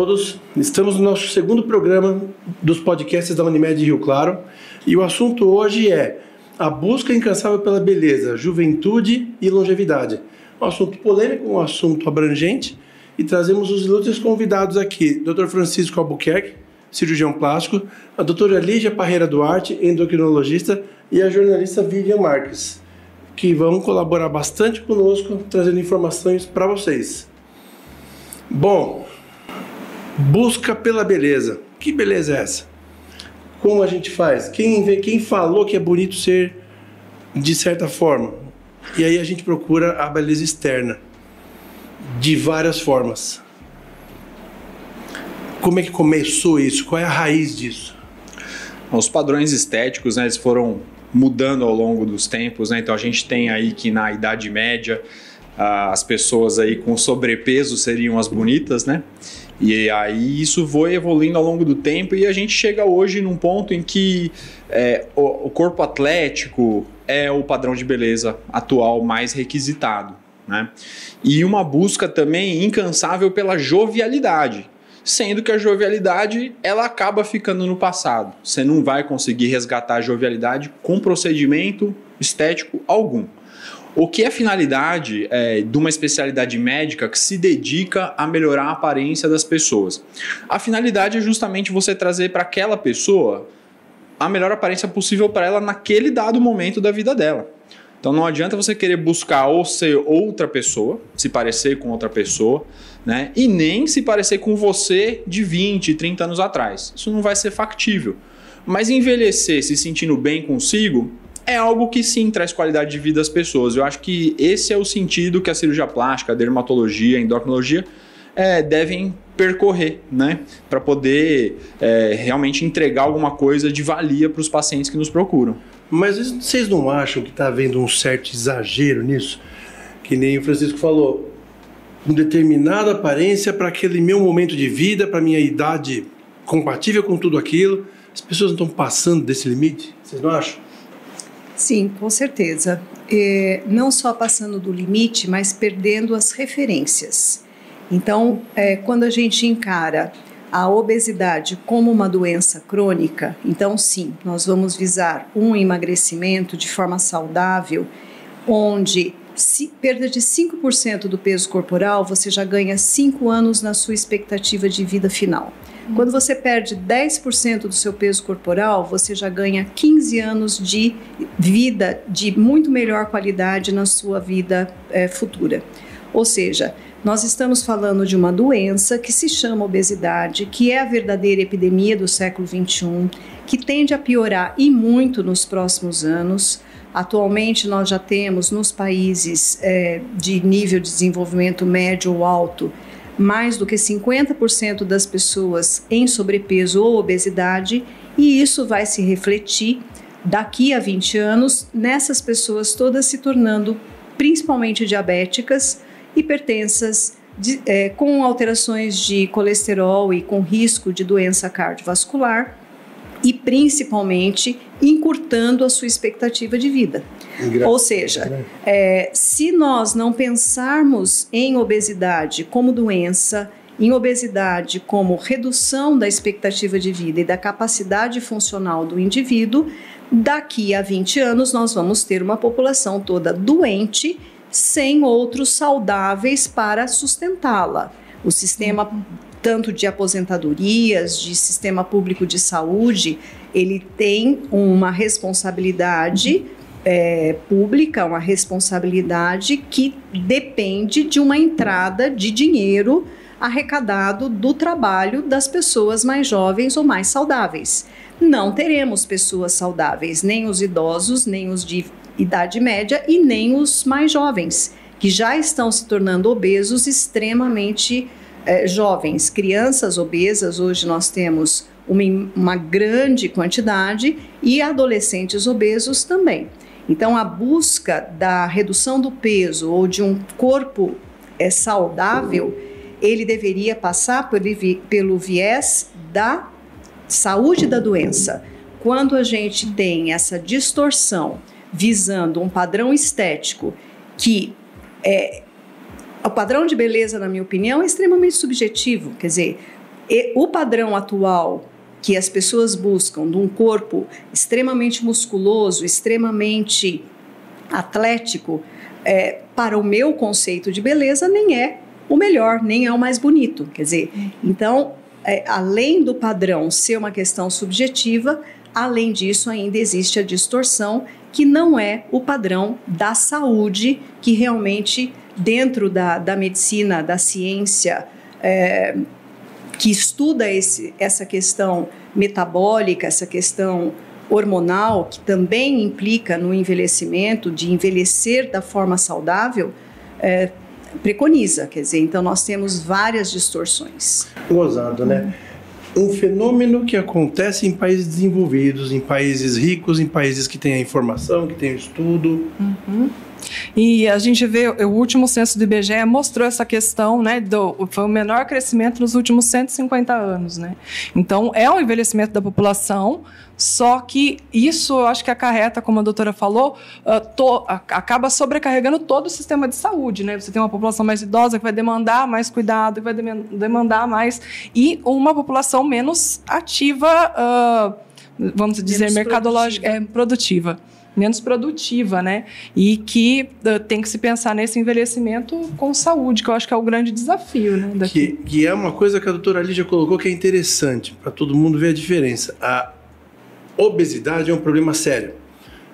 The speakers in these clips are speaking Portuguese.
todos, estamos no nosso segundo programa dos podcasts da Unimed Rio Claro e o assunto hoje é a busca incansável pela beleza, juventude e longevidade. Um assunto polêmico, um assunto abrangente e trazemos os ilustres convidados aqui, Dr. Francisco Albuquerque, cirurgião plástico, a doutora Lígia Parreira Duarte, endocrinologista e a jornalista Vivian Marques, que vão colaborar bastante conosco, trazendo informações para vocês. Bom, busca pela beleza. Que beleza é essa? Como a gente faz? Quem falou que é bonito ser de certa forma? E aí a gente procura a beleza externa, de várias formas. Como é que começou isso? Qual é a raiz disso? Os padrões estéticos, né, eles foram mudando ao longo dos tempos, né? Então a gente tem aí que na Idade Média as pessoas aí com sobrepeso seriam as bonitas, né? E aí isso foi evoluindo ao longo do tempo e a gente chega hoje num ponto em que o corpo atlético é o padrão de beleza atual mais requisitado, né? E uma busca também incansável pela jovialidade, sendo que a jovialidade ela acaba ficando no passado. Você não vai conseguir resgatar a jovialidade com procedimento estético algum. O que é a finalidade de uma especialidade médica que se dedica a melhorar a aparência das pessoas? A finalidade é justamente você trazer para aquela pessoa a melhor aparência possível para ela naquele dado momento da vida dela. Então não adianta você querer buscar ou ser outra pessoa, se parecer com outra pessoa, né? E nem se parecer com você de 20, 30 anos atrás. Isso não vai ser factível. Mas envelhecer se sentindo bem consigo é algo que sim traz qualidade de vida às pessoas. Eu acho que esse é o sentido que a cirurgia plástica, a dermatologia, a endocrinologia devem percorrer, né? Para poder realmente entregar alguma coisa de valia para os pacientes que nos procuram. Mas vocês não acham que está havendo um certo exagero nisso? Que nem o Francisco falou, uma determinada aparência para aquele meu momento de vida, para minha idade compatível com tudo aquilo. As pessoas não estão passando desse limite? Vocês não acham? Sim, com certeza. Não só passando do limite, mas perdendo as referências. Então, quando a gente encara a obesidade como uma doença crônica, então sim, nós vamos visar um emagrecimento de forma saudável, onde perda de 5% do peso corporal, você já ganha 5 anos na sua expectativa de vida final. Quando você perde 10% do seu peso corporal, você já ganha 15 anos de vida de muito melhor qualidade na sua vida futura. Ou seja, nós estamos falando de uma doença que se chama obesidade, que é a verdadeira epidemia do século XXI, que tende a piorar e muito nos próximos anos. Atualmente nós já temos nos países de nível de desenvolvimento médio ou alto, mais do que 50% das pessoas em sobrepeso ou obesidade, e isso vai se refletir daqui a 20 anos nessas pessoas todas se tornando principalmente diabéticas, hipertensas, com alterações de colesterol e com risco de doença cardiovascular e principalmente encurtando a sua expectativa de vida. Ou seja, se nós não pensarmos em obesidade como doença, em obesidade como redução da expectativa de vida e da capacidade funcional do indivíduo, daqui a 20 anos nós vamos ter uma população toda doente, sem outros saudáveis para sustentá-la. O sistema, tanto de aposentadorias, de sistema público de saúde, ele tem uma responsabilidade pública, uma responsabilidade que depende de uma entrada de dinheiro arrecadado do trabalho das pessoas mais jovens ou mais saudáveis. Não teremos pessoas saudáveis, nem os idosos, nem os de idade média e nem os mais jovens, que já estão se tornando obesos extremamente jovens. Crianças obesas, hoje nós temos uma grande quantidade, e adolescentes obesos também. Então, a busca da redução do peso ou de um corpo saudável, ele deveria passar pelo viés da saúde da doença. Quando a gente tem essa distorção visando um padrão estético que o padrão de beleza, na minha opinião, é extremamente subjetivo. Quer dizer, E o padrão atual que as pessoas buscam de um corpo extremamente musculoso, extremamente atlético, para o meu conceito de beleza, nem é o melhor, nem é o mais bonito. Quer dizer, então, além do padrão ser uma questão subjetiva, além disso, ainda existe a distorção, que não é o padrão da saúde, que realmente, dentro da medicina, da ciência, que estuda essa questão metabólica, essa questão hormonal, que também implica no envelhecimento, de envelhecer da forma saudável, preconiza. Quer dizer, então nós temos várias distorções. Gozado, né? Um fenômeno que acontece em países desenvolvidos, em países ricos, em países que têm a informação, que têm o estudo. E a gente vê, o último censo do IBGE mostrou essa questão, né, foi o menor crescimento nos últimos 150 anos, né? Então, é um envelhecimento da população, só que isso eu acho que acarreta, como a doutora falou, acaba sobrecarregando todo o sistema de saúde, né? Você tem uma população mais idosa que vai demandar mais cuidado, que vai demandar mais, e uma população menos ativa, vamos dizer, mercadológica, produtiva. Menos produtiva, né? E que tem que se pensar nesse envelhecimento com saúde, que eu acho que é o grande desafio, né? Que é uma coisa que a doutora Lígia colocou que é interessante, para todo mundo ver a diferença. A obesidade é um problema sério,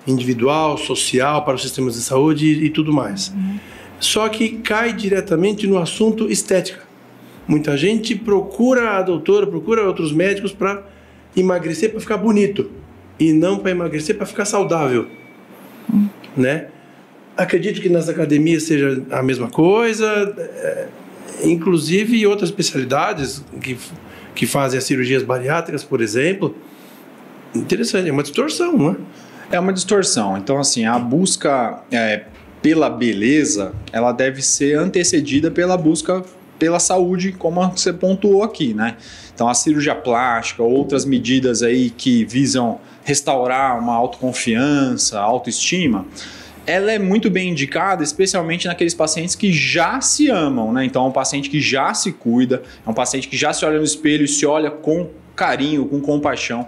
individual, social, para os sistemas de saúde e tudo mais. Só que cai diretamente no assunto estética. Muita gente procura a doutora, procura outros médicos para emagrecer, para ficar bonito. E não para emagrecer, para ficar saudável, né? Acredito que nas academias seja a mesma coisa, inclusive outras especialidades que fazem as cirurgias bariátricas, por exemplo. Interessante, é uma distorção, não é? É uma distorção. Então, assim, a busca pela beleza, ela deve ser antecedida pela busca pela saúde, como você pontuou aqui, né? Então, a cirurgia plástica, outras medidas aí que visam restaurar uma autoconfiança, autoestima, ela é muito bem indicada, especialmente naqueles pacientes que já se amam, né? Então, é um paciente que já se cuida, é um paciente que já se olha no espelho e se olha com carinho, com compaixão.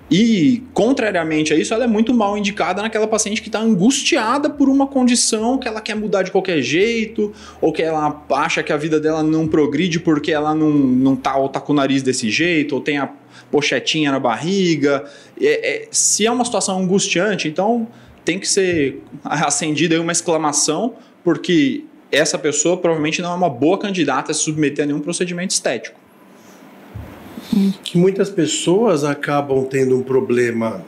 E, contrariamente a isso, ela é muito mal indicada naquela paciente que está angustiada por uma condição que ela quer mudar de qualquer jeito, ou que ela acha que a vida dela não progride porque ela não tá, ou tá com o nariz desse jeito, ou tem a pochetinha na barriga. Se é uma situação angustiante, então tem que ser acendida aí uma exclamação, porque essa pessoa provavelmente não é uma boa candidata a se submeter a nenhum procedimento estético. Que muitas pessoas acabam tendo um problema,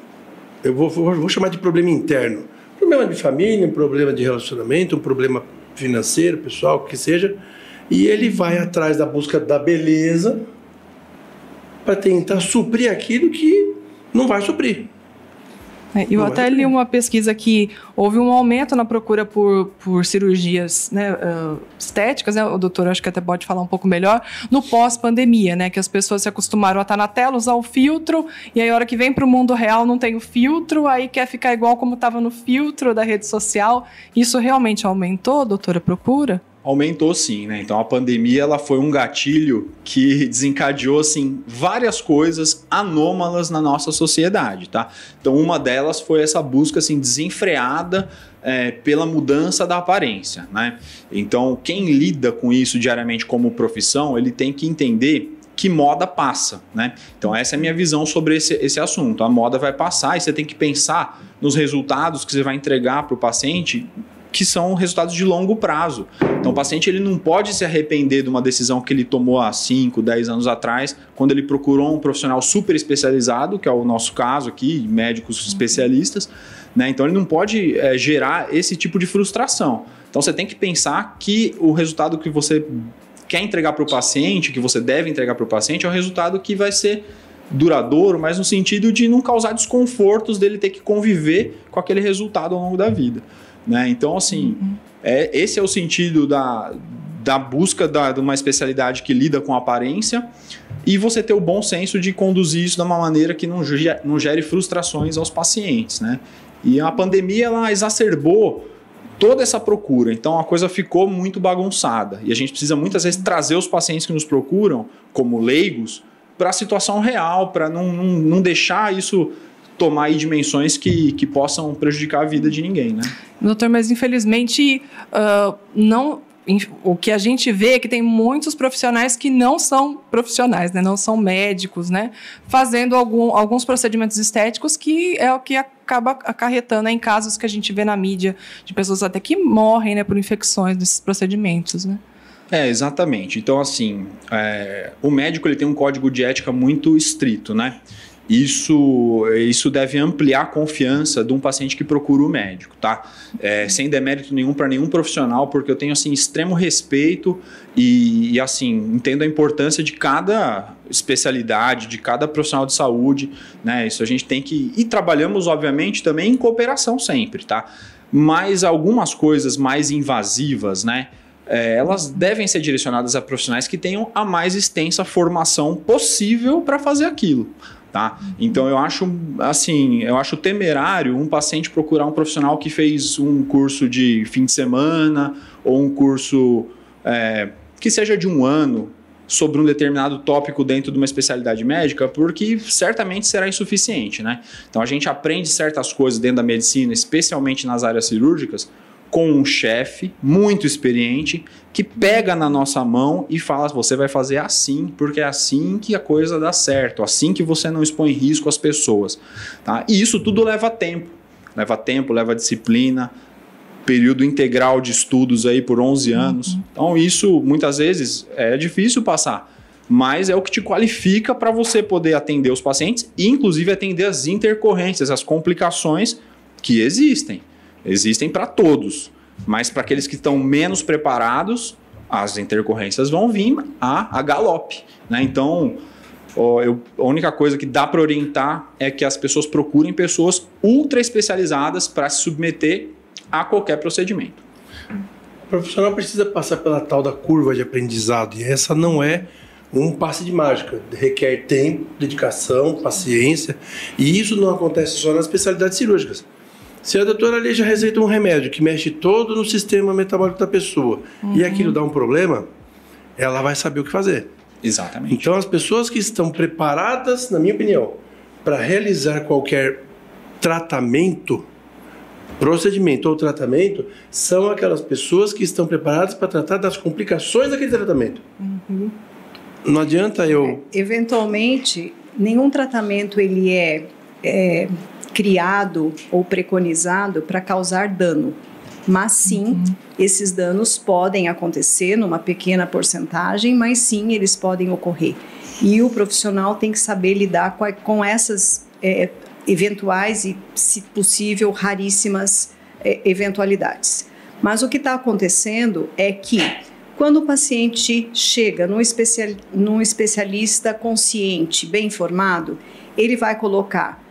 eu vou chamar de problema interno, problema de família, um problema de relacionamento, um problema financeiro, pessoal, o que seja, e ele vai atrás da busca da beleza para tentar suprir aquilo que não vai suprir. Eu até li uma pesquisa que houve um aumento na procura por cirurgias, né, estéticas, né? O doutor acho que até pode falar um pouco melhor, no pós-pandemia, né, que as pessoas se acostumaram a estar na tela, usar o filtro, e aí a hora que vem para o mundo real não tem o filtro, aí quer ficar igual como estava no filtro da rede social. Isso realmente aumentou, doutora, procura? Aumentou sim, né? Então a pandemia ela foi um gatilho que desencadeou assim, várias coisas anômalas na nossa sociedade, tá? Então uma delas foi essa busca assim, desenfreada pela mudança da aparência, né? Então quem lida com isso diariamente como profissão, ele tem que entender que moda passa, né? Então essa é a minha visão sobre esse assunto. A moda vai passar e você tem que pensar nos resultados que você vai entregar para o paciente, que são resultados de longo prazo. Então o paciente ele não pode se arrepender de uma decisão que ele tomou há 5, 10 anos atrás, quando ele procurou um profissional super especializado, que é o nosso caso aqui, médicos especialistas, né? Então ele não pode gerar esse tipo de frustração. Então você tem que pensar que o resultado que você quer entregar para o paciente, que você deve entregar para o paciente, é um resultado que vai ser duradouro, mas no sentido de não causar desconfortos dele ter que conviver com aquele resultado ao longo da vida. Né? Então, assim, esse é o sentido da busca de uma especialidade que lida com aparência e você ter o bom senso de conduzir isso de uma maneira que não gere frustrações aos pacientes. Né? E a pandemia ela exacerbou toda essa procura. Então a coisa ficou muito bagunçada e a gente precisa muitas vezes trazer os pacientes que nos procuram como leigos para a situação real, para não deixar isso tomar aí dimensões que possam prejudicar a vida de ninguém, né? Doutor, mas infelizmente o que a gente vê é que tem muitos profissionais que não são profissionais, né? Não são médicos, né? Fazendo alguns procedimentos estéticos que é o que acaba acarretando em casos que a gente vê na mídia de pessoas até que morrem, né, por infecções desses procedimentos, né? Exatamente. Então, assim, o médico ele tem um código de ética muito estrito, né? Isso deve ampliar a confiança de um paciente que procura o médico, tá? Sem demérito nenhum para nenhum profissional, porque eu tenho, assim, extremo respeito e, assim, entendo a importância de cada especialidade, de cada profissional de saúde, né? Isso a gente tem que... E trabalhamos, obviamente, também em cooperação sempre, tá? Mas algumas coisas mais invasivas, né? Elas devem ser direcionadas a profissionais que tenham a mais extensa formação possível para fazer aquilo. Tá? Então eu acho temerário um paciente procurar um profissional que fez um curso de fim de semana ou um curso que seja de 1 ano sobre um determinado tópico dentro de uma especialidade médica, porque certamente será insuficiente, né? Então a gente aprende certas coisas dentro da medicina, especialmente nas áreas cirúrgicas, com um chefe muito experiente que pega na nossa mão e fala: você vai fazer assim, porque é assim que a coisa dá certo, assim que você não expõe em risco as pessoas. Tá? E isso tudo leva tempo, leva disciplina, período integral de estudos aí por 11 anos. Então isso muitas vezes é difícil passar, mas é o que te qualifica para você poder atender os pacientes e inclusive atender as intercorrências, as complicações que existem. Existem para todos, mas para aqueles que estão menos preparados, as intercorrências vão vir a galope, né? Então, a única coisa que dá para orientar é que as pessoas procurem pessoas ultra especializadas para se submeter a qualquer procedimento. O profissional precisa passar pela tal da curva de aprendizado, e essa não é um passe de mágica. Requer tempo, dedicação, paciência, e isso não acontece só nas especialidades cirúrgicas. Se a doutora ali já receita um remédio que mexe todo no sistema metabólico da pessoa e aquilo dá um problema, ela vai saber o que fazer. Exatamente. Então, as pessoas que estão preparadas, na minha opinião, para realizar qualquer procedimento ou tratamento, são aquelas pessoas que estão preparadas para tratar das complicações daquele tratamento. Não adianta Eventualmente, nenhum tratamento ele é criado ou preconizado para causar dano, mas sim, esses danos podem acontecer numa pequena porcentagem, mas sim, eles podem ocorrer. E o profissional tem que saber lidar com essas eventuais e, se possível, raríssimas eventualidades. Mas o que está acontecendo é que, quando o paciente chega num especialista consciente, bem informado, ele vai colocar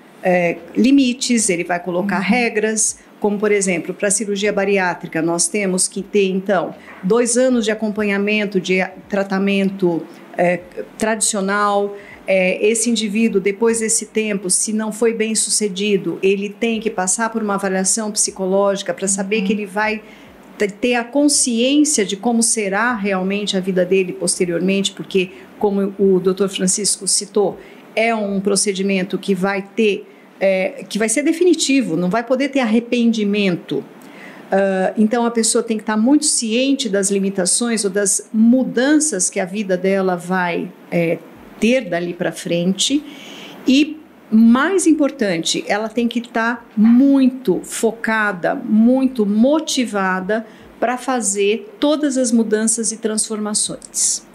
limites, ele vai colocar regras, como por exemplo, para a cirurgia bariátrica nós temos que ter então 2 anos de acompanhamento de tratamento tradicional. Esse indivíduo, depois desse tempo, se não foi bem sucedido, ele tem que passar por uma avaliação psicológica para saber que ele vai ter a consciência de como será realmente a vida dele posteriormente, porque, como o Dr. Francisco citou, é um procedimento que vai ser definitivo, não vai poder ter arrependimento. Então a pessoa tem que estar muito ciente das limitações ou das mudanças que a vida dela vai ter dali para frente. E, mais importante, ela tem que estar muito focada, muito motivada para fazer todas as mudanças e transformações.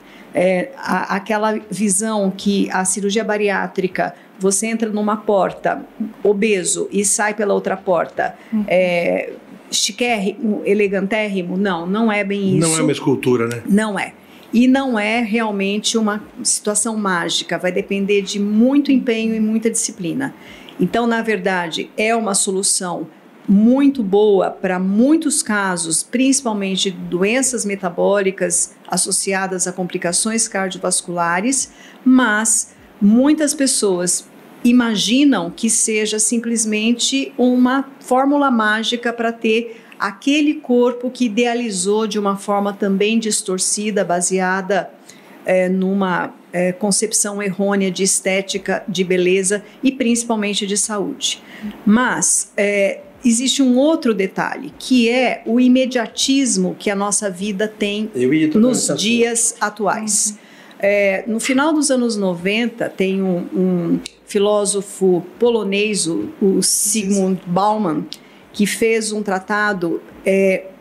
Aquela visão que a cirurgia bariátrica, você entra numa porta obeso e sai pela outra porta chiquérrimo, elegantérrimo, não é bem isso. Não é uma escultura, né? Não é. E não é realmente uma situação mágica, vai depender de muito empenho e muita disciplina. Então, na verdade, é uma solução muito boa para muitos casos, principalmente doenças metabólicas associadas a complicações cardiovasculares, mas muitas pessoas imaginam que seja simplesmente uma fórmula mágica para ter aquele corpo que idealizou de uma forma também distorcida, baseada numa concepção errônea de estética, de beleza e principalmente de saúde. Mas existe um outro detalhe, que é o imediatismo que a nossa vida tem nos dias atuais. No final dos anos 90, tem um filósofo polonês, o Zygmunt Bauman, que fez um tratado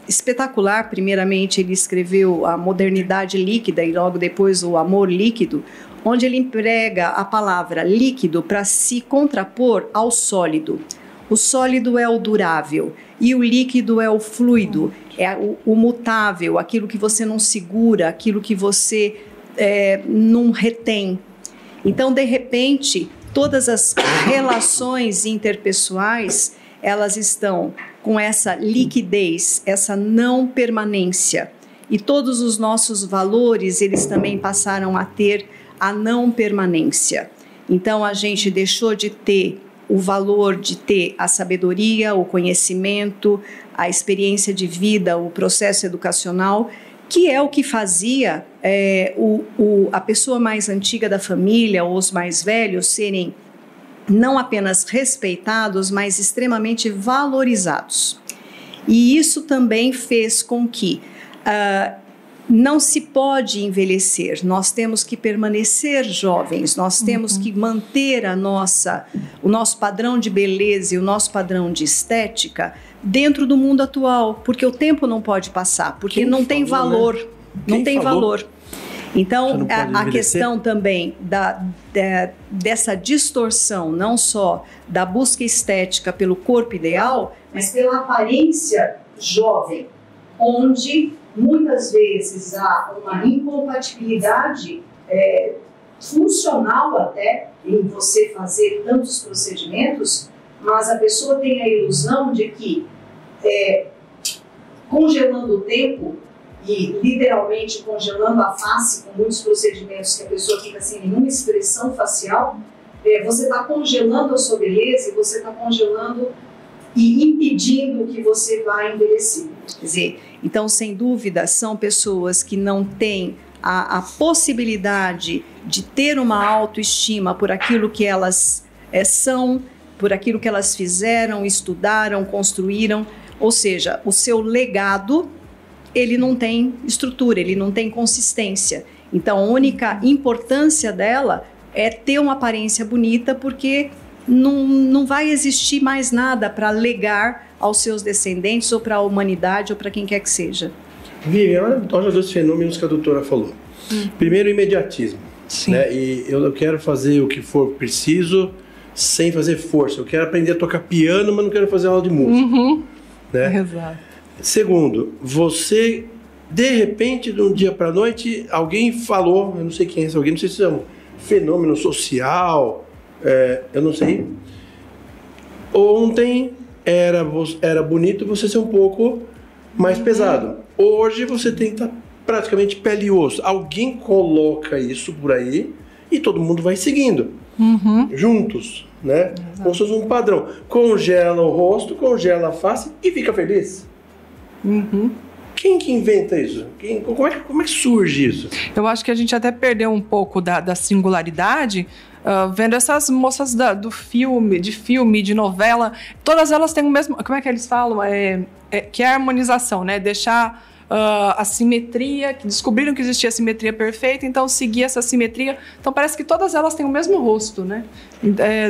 espetacular. Primeiramente, ele escreveu A Modernidade Líquida e logo depois O Amor Líquido, onde ele emprega a palavra líquido para se contrapor ao sólido. O sólido é o durável e o líquido é o fluido, é o mutável, aquilo que você não segura, aquilo que você não retém. Então, de repente, todas as relações interpessoais, elas estão com essa liquidez, essa não permanência. E todos os nossos valores, eles também passaram a ter a não permanência. Então, a gente deixou de ter o valor de ter a sabedoria, o conhecimento, a experiência de vida, o processo educacional, que é o que fazia a pessoa mais antiga da família, ou os mais velhos, serem não apenas respeitados, mas extremamente valorizados. E isso também fez com que não se pode envelhecer, nós temos que permanecer jovens, nós temos que manter o nosso padrão de beleza e o nosso padrão de estética dentro do mundo atual, porque o tempo não pode passar, porque não tem valor, não tem valor. Então, a questão também dessa distorção, não só da busca estética pelo corpo ideal, mas pela aparência jovem, onde muitas vezes há uma incompatibilidade funcional até em você fazer tantos procedimentos, mas a pessoa tem a ilusão de que congelando o tempo e literalmente congelando a face com muitos procedimentos que a pessoa fica sem nenhuma expressão facial, você está congelando a sua beleza e você está congelando e impedindo que você vá envelhecer. Quer dizer, então, sem dúvida, são pessoas que não têm a possibilidade de ter uma autoestima por aquilo que elas são, por aquilo que elas fizeram, estudaram, construíram, ou seja, o seu legado, ele não tem estrutura, ele não tem consistência. Então, a única importância dela é ter uma aparência bonita, porque não vai existir mais nada para legar aos seus descendentes, ou para a humanidade, ou para quem quer que seja. Vivian, olha os dois fenômenos que a doutora falou. Primeiro, o imediatismo. Né? E eu quero fazer o que for preciso sem fazer força. Eu quero aprender a tocar piano, mas não quero fazer aula de música. Né? Exato. Segundo, você, de repente, de um dia para a noite, alguém falou, eu não sei quem é esse alguém, não sei se é um fenômeno social, eu não sei. Ontem era bonito você ser um pouco mais pesado. Hoje você tem que estar praticamente pele e osso. Alguém coloca isso por aí e todo mundo vai seguindo. Juntos, né? Como se fosse um padrão. Congela o rosto, congela a face e fica feliz. Quem que inventa isso? Como é que surge isso? Eu acho que a gente até perdeu um pouco da singularidade, vendo essas moças de filme, de novela. Todas elas têm o mesmo... Como é que eles falam? Que é a harmonização, né? Deixar a simetria, que descobriram que existia a simetria perfeita, então seguir essa simetria. Então parece que todas elas têm o mesmo rosto, né?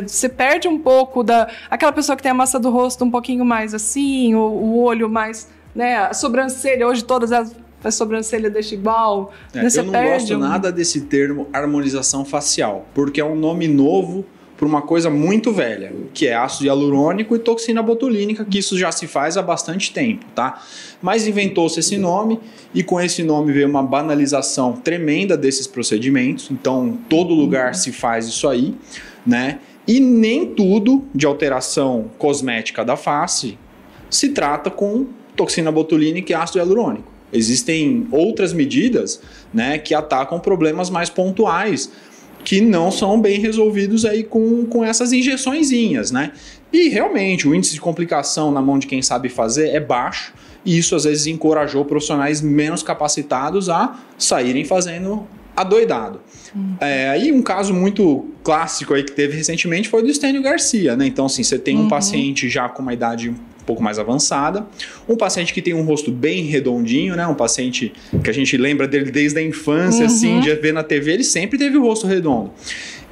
Você perde um pouco aquela pessoa que tem a massa do rosto um pouquinho mais assim, o olho mais... Né? A sobrancelha, hoje todas a sobrancelha deixa igual. Né? Eu não gosto nada desse termo harmonização facial, porque é um nome novo para uma coisa muito velha, que é ácido hialurônico e toxina botulínica, que isso já se faz há bastante tempo, tá? Mas inventou-se esse nome e com esse nome veio uma banalização tremenda desses procedimentos, então todo lugar se faz isso aí, né? E nem tudo de alteração cosmética da face se trata com toxina botulínica e ácido hialurônico. Existem outras medidas, né, que atacam problemas mais pontuais que não são bem resolvidos aí com essas injeçõezinhas, né? E realmente o índice de complicação na mão de quem sabe fazer é baixo, e isso às vezes encorajou profissionais menos capacitados a saírem fazendo adoidado. Aí um caso muito clássico aí que teve recentemente foi do Estênio Garcia, né? Então assim, você tem um paciente já com uma idade um pouco mais avançada, um paciente que tem um rosto bem redondinho, né? Um paciente que a gente lembra dele desde a infância, assim, de ver na TV, ele sempre teve o rosto redondo.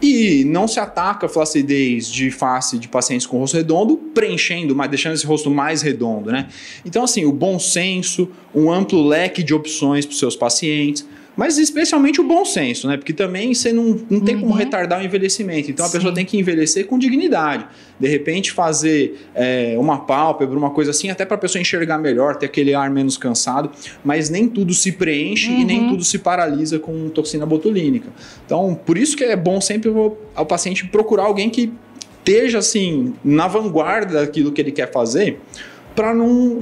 E não se ataca a flacidez de face de pacientes com rosto redondo, preenchendo, mas deixando esse rosto mais redondo, né? Então, assim, o bom senso, um amplo leque de opções para os seus pacientes, mas especialmente o bom senso, né? Porque também você não tem como retardar o envelhecimento. Então a pessoa tem que envelhecer com dignidade. De repente fazer uma pálpebra, uma coisa assim, até para a pessoa enxergar melhor, ter aquele ar menos cansado. Mas nem tudo se preenche e nem tudo se paralisa com toxina botulínica. Então, por isso que é bom sempre o paciente procurar alguém que esteja assim, na vanguarda daquilo que ele quer fazer, para não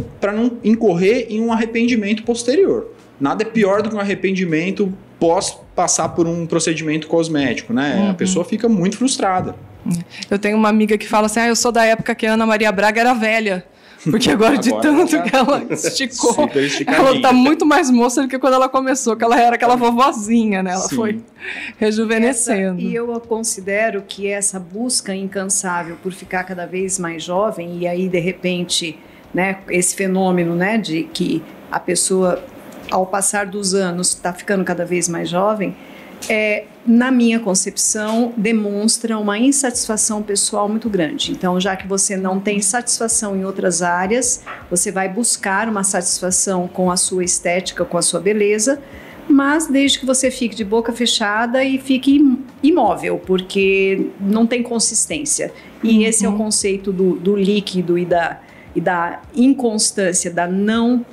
incorrer em um arrependimento posterior. Nada é pior do que um arrependimento pós passar por um procedimento cosmético, né? A pessoa fica muito frustrada. Eu tenho uma amiga que fala assim, eu sou da época que a Ana Maria Braga era velha. Porque agora de tanto que ela esticou, ela está muito mais moça do que quando ela começou, que ela era aquela vovozinha, né? Ela foi rejuvenescendo. E eu considero que essa busca incansável por ficar cada vez mais jovem, e aí, de repente, né, esse fenômeno, né, de que a pessoa, ao passar dos anos, está ficando cada vez mais jovem, na minha concepção, demonstra uma insatisfação pessoal muito grande. Então, já que você não tem satisfação em outras áreas, você vai buscar uma satisfação com a sua estética, com a sua beleza, mas desde que você fique de boca fechada e fique imóvel, porque não tem consistência. E esse é o conceito do líquido e da inconstância, da não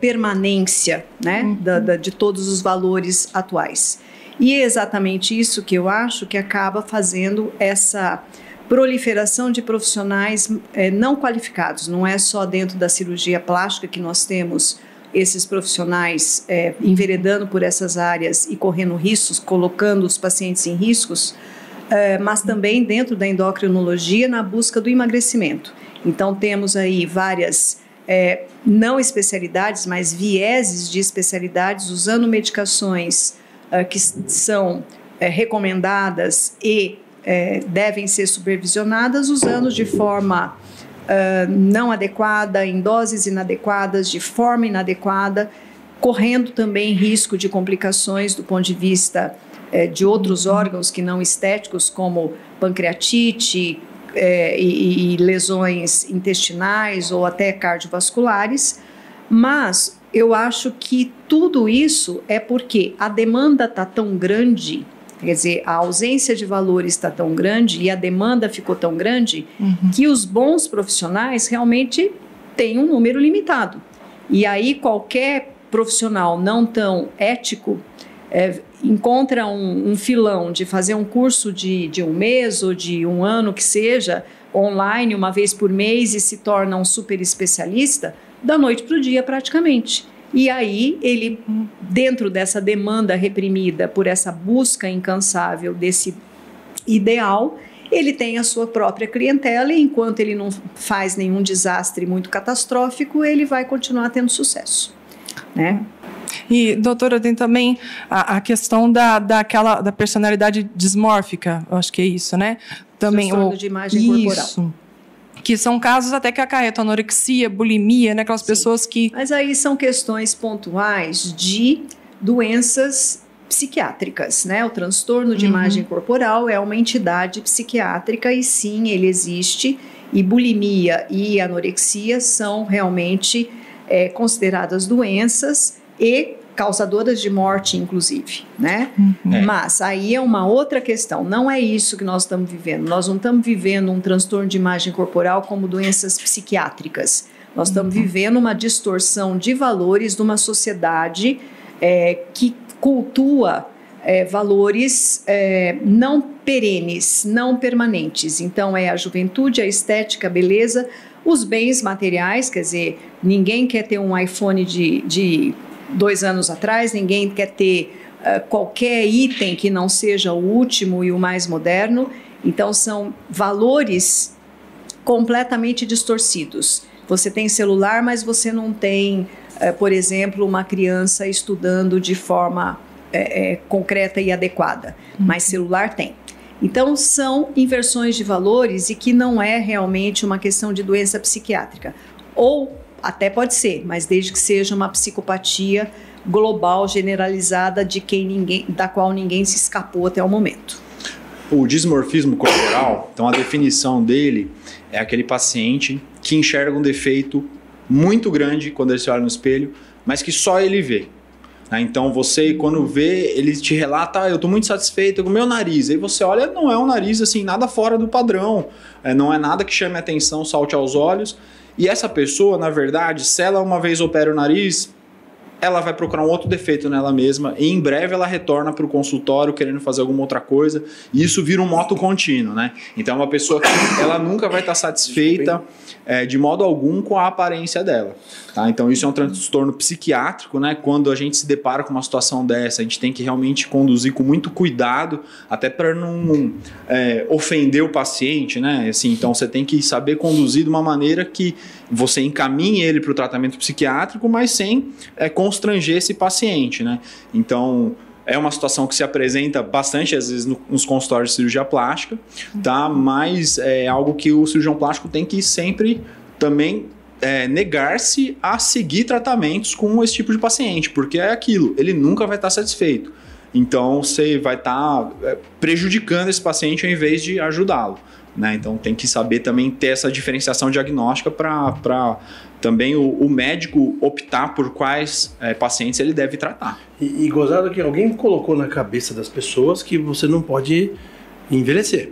permanência, né, de todos os valores atuais. E é exatamente isso que eu acho que acaba fazendo essa proliferação de profissionais não qualificados. Não é só dentro da cirurgia plástica que nós temos esses profissionais enveredando por essas áreas e correndo riscos, colocando os pacientes em riscos, mas também dentro da endocrinologia na busca do emagrecimento. Então temos aí várias não especialidades, mas vieses de especialidades usando medicações que são recomendadas e devem ser supervisionadas, usando de forma não adequada, em doses inadequadas, de forma inadequada, correndo também risco de complicações do ponto de vista de outros órgãos que não estéticos, como pancreatite e lesões intestinais ou até cardiovasculares, mas eu acho que tudo isso é porque a demanda está tão grande, quer dizer, a ausência de valores está tão grande e a demanda ficou tão grande que os bons profissionais realmente têm um número limitado. E aí qualquer profissional não tão ético encontra um filão de fazer um curso de um mês ou de um ano que seja, online, uma vez por mês, e se torna um super especialista da noite para o dia praticamente. E aí ele, dentro dessa demanda reprimida por essa busca incansável desse ideal, ele tem a sua própria clientela e enquanto ele não faz nenhum desastre muito catastrófico, ele vai continuar tendo sucesso, né? E, doutora, tem também a questão da personalidade dismórfica, eu acho que é isso, né? Também transtorno de imagem corporal. Que são casos até que acarretam anorexia, bulimia, né? Aquelas pessoas que... Mas aí são questões pontuais de doenças psiquiátricas, né? O transtorno de imagem corporal é uma entidade psiquiátrica e sim, ele existe, e bulimia e anorexia são realmente consideradas doenças e causadoras de morte, inclusive, né? Mas aí é uma outra questão, não é isso que nós estamos vivendo. Nós não estamos vivendo um transtorno de imagem corporal como doenças psiquiátricas. Nós estamos vivendo uma distorção de valores de uma sociedade que cultua valores não perenes, não permanentes. Então, é a juventude, a estética, a beleza, os bens materiais, quer dizer, ninguém quer ter um iPhone de 2 anos atrás, ninguém quer ter qualquer item que não seja o último e o mais moderno. Então, são valores completamente distorcidos. Você tem celular, mas você não tem, por exemplo, uma criança estudando de forma concreta e adequada. Mas celular tem. Então, são inversões de valores e que não é realmente uma questão de doença psiquiátrica. Ou até pode ser, mas desde que seja uma psicopatia global, generalizada, da qual ninguém se escapou até o momento. O dismorfismo corporal, então a definição dele é aquele paciente que enxerga um defeito muito grande quando ele se olha no espelho, mas que só ele vê. Então você, quando vê, ele te relata, eu estou muito satisfeito com o meu nariz. Aí você olha, não é um nariz assim, nada fora do padrão, não é nada que chame a atenção, salte aos olhos. E essa pessoa, na verdade, se ela uma vez opera o nariz, ela vai procurar um outro defeito nela mesma e em breve ela retorna para o consultório querendo fazer alguma outra coisa e isso vira um moto contínuo, né? Então é uma pessoa que ela nunca vai estar satisfeita de modo algum com a aparência dela, tá? Então isso é um transtorno psiquiátrico, né? Quando a gente se depara com uma situação dessa, a gente tem que realmente conduzir com muito cuidado, até para não ofender o paciente, né? Assim, então você tem que saber conduzir de uma maneira que você encaminhe ele para o tratamento psiquiátrico, mas sem constranger esse paciente, né? Então, é uma situação que se apresenta bastante, às vezes, nos consultórios de cirurgia plástica, tá? Mas é algo que o cirurgião plástico tem que sempre também negar-se a seguir tratamentos com esse tipo de paciente, porque é aquilo, ele nunca vai estar satisfeito. Então, você vai estar prejudicando esse paciente ao invés de ajudá-lo, né? Então tem que saber também ter essa diferenciação diagnóstica para também o médico optar por quais pacientes ele deve tratar. E gozado que alguém colocou na cabeça das pessoas que você não pode envelhecer.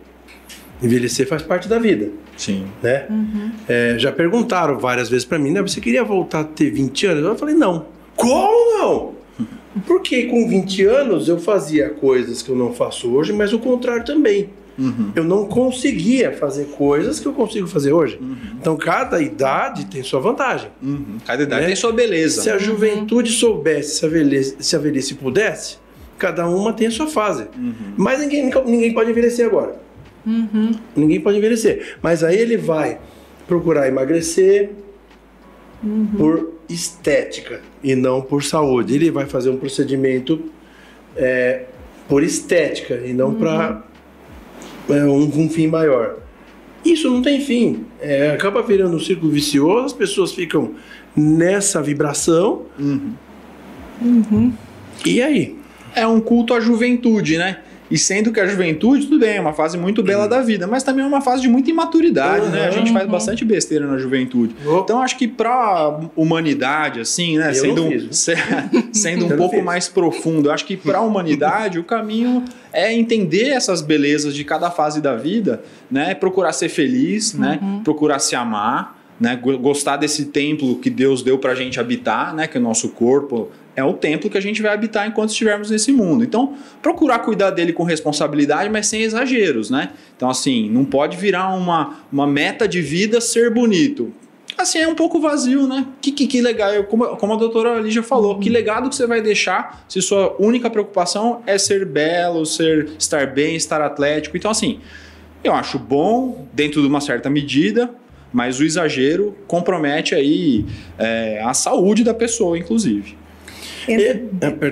Envelhecer faz parte da vida. Sim. Né? Uhum. Já perguntaram várias vezes para mim, né? Você queria voltar a ter 20 anos? Eu falei, não. Como não? Porque com 20 anos eu fazia coisas que eu não faço hoje, mas o contrário também. Uhum. Eu não conseguia fazer coisas que eu consigo fazer hoje. Uhum. Então, cada idade tem sua vantagem. Uhum. Cada idade tem sua beleza. Se a juventude soubesse, se a velhice pudesse, cada uma tem a sua fase. Uhum. Mas ninguém pode envelhecer agora. Uhum. Ninguém pode envelhecer. Mas aí ele vai procurar emagrecer por estética e não por saúde. Ele vai fazer um procedimento por estética e não para um fim maior. Isso não tem fim. Acaba virando um círculo vicioso, as pessoas ficam nessa vibração. E aí? É um culto à juventude, né? E sendo que a juventude, tudo bem, é uma fase muito bela da vida, mas também é uma fase de muita imaturidade, né? A gente faz bastante besteira na juventude. Então, acho que para humanidade, assim, né? Sendo um pouco mais profundo, acho que para a humanidade o caminho é entender essas belezas de cada fase da vida, né? Procurar ser feliz, né? Procurar se amar, né? Gostar desse templo que Deus deu pra gente habitar, né? Que é o nosso corpo. É o templo que a gente vai habitar enquanto estivermos nesse mundo. Então, procurar cuidar dele com responsabilidade, mas sem exageros, né? Então, assim, não pode virar uma meta de vida ser bonito. Assim, é um pouco vazio, né? Que legal, como a doutora Lígia falou, que legado que você vai deixar se sua única preocupação é ser belo, estar bem, estar atlético. Então, assim, eu acho bom, dentro de uma certa medida, mas o exagero compromete aí a saúde da pessoa, inclusive.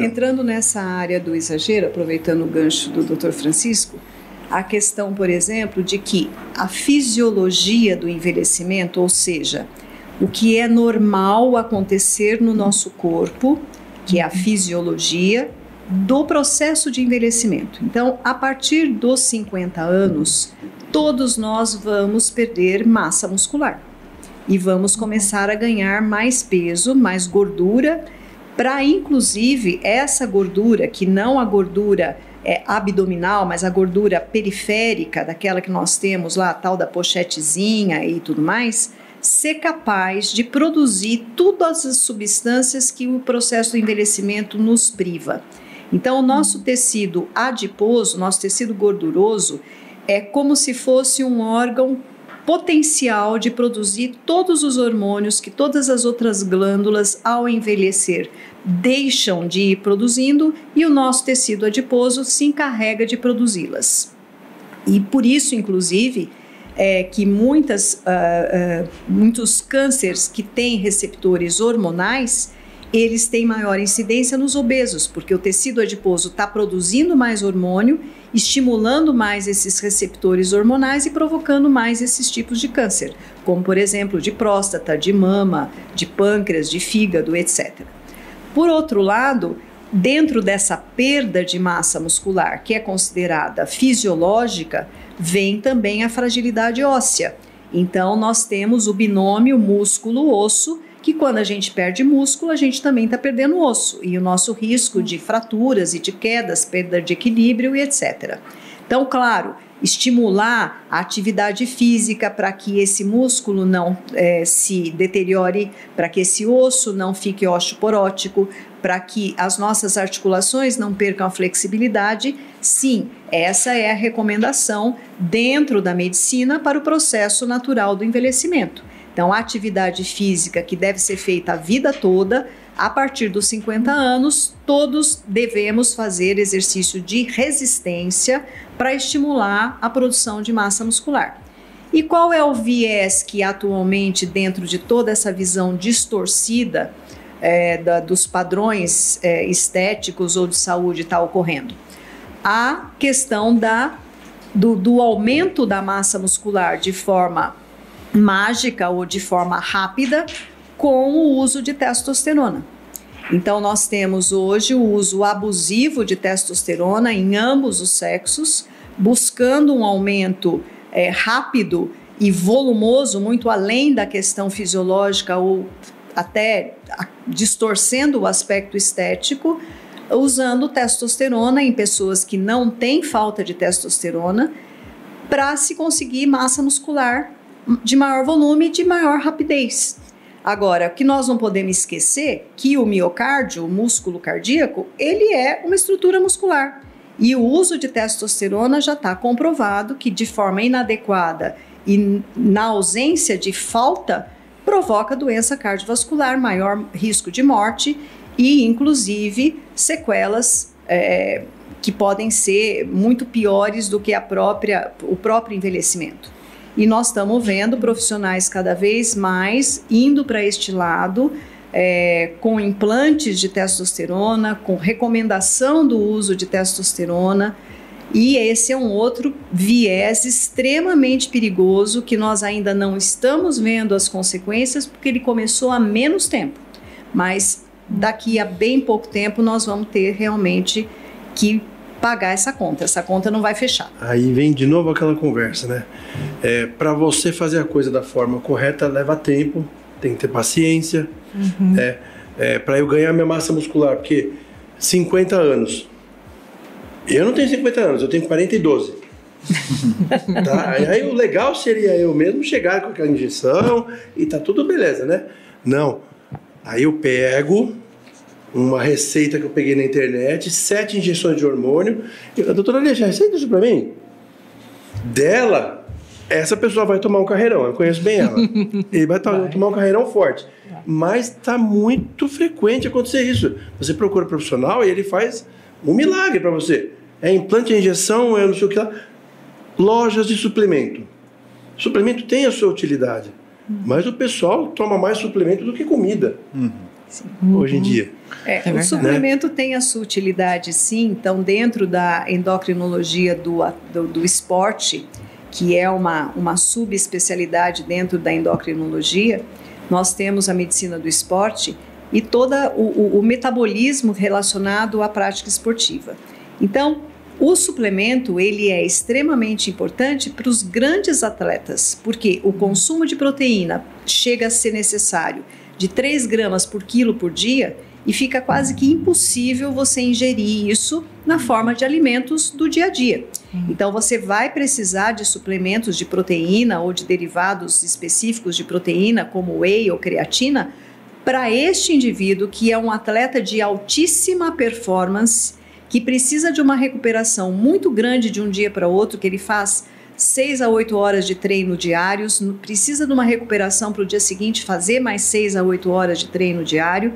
Entrando nessa área do exagero, aproveitando o gancho do Dr. Francisco, a questão, por exemplo, de que a fisiologia do envelhecimento, ou seja, o que é normal acontecer no nosso corpo, que é a fisiologia do processo de envelhecimento. Então, a partir dos 50 anos, todos nós vamos perder massa muscular e vamos começar a ganhar mais peso, mais gordura, para inclusive essa gordura, que não a gordura abdominal, mas a gordura periférica, daquela que nós temos lá, a tal da pochetezinha e tudo mais, ser capaz de produzir todas as substâncias que o processo do envelhecimento nos priva. Então, o nosso tecido adiposo, nosso tecido gorduroso, é como se fosse um órgão potencial de produzir todos os hormônios que todas as outras glândulas, ao envelhecer, deixam de ir produzindo e o nosso tecido adiposo se encarrega de produzi-las. E por isso, inclusive, que muitos cânceres que têm receptores hormonais, eles têm maior incidência nos obesos, porque o tecido adiposo está produzindo mais hormônio, estimulando mais esses receptores hormonais e provocando mais esses tipos de câncer, como, por exemplo, de próstata, de mama, de pâncreas, de fígado, etc. Por outro lado, dentro dessa perda de massa muscular, que é considerada fisiológica, vem também a fragilidade óssea. Então, nós temos o binômio músculo-osso, que quando a gente perde músculo, a gente também está perdendo osso. E o nosso risco de fraturas e de quedas, perda de equilíbrio e etc. Então, claro, estimular a atividade física para que esse músculo não se deteriore, para que esse osso não fique osteoporótico, para que as nossas articulações não percam a flexibilidade. Sim, essa é a recomendação dentro da medicina para o processo natural do envelhecimento. Então, a atividade física que deve ser feita a vida toda, a partir dos 50 anos, todos devemos fazer exercício de resistência para estimular a produção de massa muscular. E qual é o viés que atualmente, dentro de toda essa visão distorcida dos padrões estéticos ou de saúde, está ocorrendo? A questão do aumento da massa muscular de forma mágica ou de forma rápida com o uso de testosterona. Então, nós temos hoje o uso abusivo de testosterona em ambos os sexos, buscando um aumento rápido e volumoso, muito além da questão fisiológica ou até distorcendo o aspecto estético, usando testosterona em pessoas que não têm falta de testosterona para se conseguir massa muscular de maior volume e de maior rapidez. Agora, o que nós não podemos esquecer que o miocárdio, o músculo cardíaco, ele é uma estrutura muscular. E o uso de testosterona já está comprovado que de forma inadequada e na ausência de falta, provoca doença cardiovascular, maior risco de morte e, inclusive, sequelas que podem ser muito piores do que o próprio envelhecimento. E nós estamos vendo profissionais cada vez mais indo para este lado, com implantes de testosterona, com recomendação do uso de testosterona, e esse é um outro viés extremamente perigoso que nós ainda não estamos vendo as consequências, porque ele começou há menos tempo, mas daqui a bem pouco tempo nós vamos ter realmente que pagar essa conta não vai fechar. Aí vem de novo aquela conversa, né? Para você fazer a coisa da forma correta leva tempo, tem que ter paciência, para eu ganhar minha massa muscular, porque 50 anos, eu não tenho 50 anos, eu tenho 40 e 12. Tá? Aí o legal seria eu mesmo chegar com aquela injeção e tá tudo beleza, né? Não, aí eu pego uma receita que eu peguei na internet, 7 injeções de hormônio. A doutora deixa a receita isso pra mim? Dela, essa pessoa vai tomar um carreirão, eu conheço bem ela. Ele vai tomar um carreirão forte. Mas tá muito frequente acontecer isso. Você procura um profissional e ele faz um milagre pra você. Implante, injeção, não sei o que lá. Lojas de suplemento. Suplemento tem a sua utilidade, mas o pessoal toma mais suplemento do que comida. Hoje em dia. O suplemento tem a sua utilidade, sim. Então, dentro da endocrinologia do esporte, que é uma subespecialidade dentro da endocrinologia, nós temos a medicina do esporte e todo o metabolismo relacionado à prática esportiva. Então, o suplemento ele é extremamente importante para os grandes atletas, porque o consumo de proteína chega a ser necessário de 3 gramas por quilo por dia e fica quase que impossível você ingerir isso na forma de alimentos do dia a dia. Então, você vai precisar de suplementos de proteína ou de derivados específicos de proteína, como whey ou creatina, para este indivíduo que é um atleta de altíssima performance, que precisa de uma recuperação muito grande de um dia para outro, que ele faz 6 a 8 horas de treino diários, precisa de uma recuperação para o dia seguinte fazer mais 6 a 8 horas de treino diário,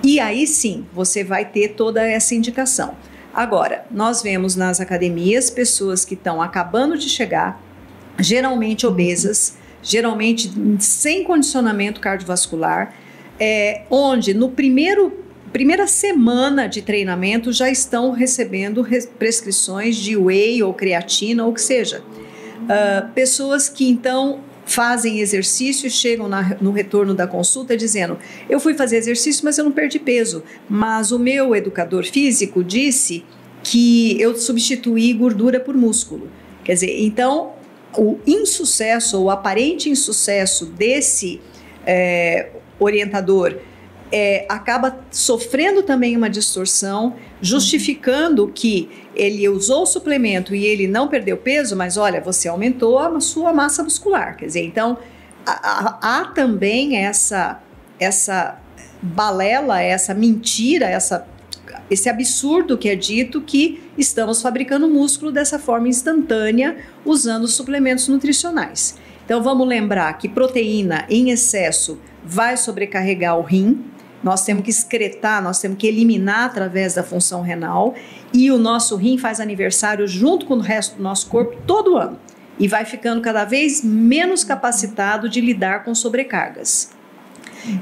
E aí sim, você vai ter toda essa indicação. Agora, nós vemos nas academias pessoas que estão acabando de chegar, geralmente obesas, geralmente sem condicionamento cardiovascular, onde no primeira semana de treinamento já estão recebendo prescrições de whey ou creatina ou o que seja. Pessoas que então fazem exercício e chegam no retorno da consulta dizendo: eu fui fazer exercício, mas eu não perdi peso, mas o meu educador físico disse que eu substituí gordura por músculo. Quer dizer, então o insucesso ou o aparente insucesso desse orientador acaba sofrendo também uma distorção, justificando que ele usou o suplemento e ele não perdeu peso, mas olha, você aumentou a sua massa muscular. Quer dizer, então há também essa balela, essa mentira, esse absurdo que é dito que estamos fabricando músculo dessa forma instantânea usando suplementos nutricionais. Então vamos lembrar que proteína em excesso vai sobrecarregar o rim. Nós temos que excretar, nós temos que eliminar através da função renal, e o nosso rim faz aniversário junto com o resto do nosso corpo todo ano e vai ficando cada vez menos capacitado de lidar com sobrecargas.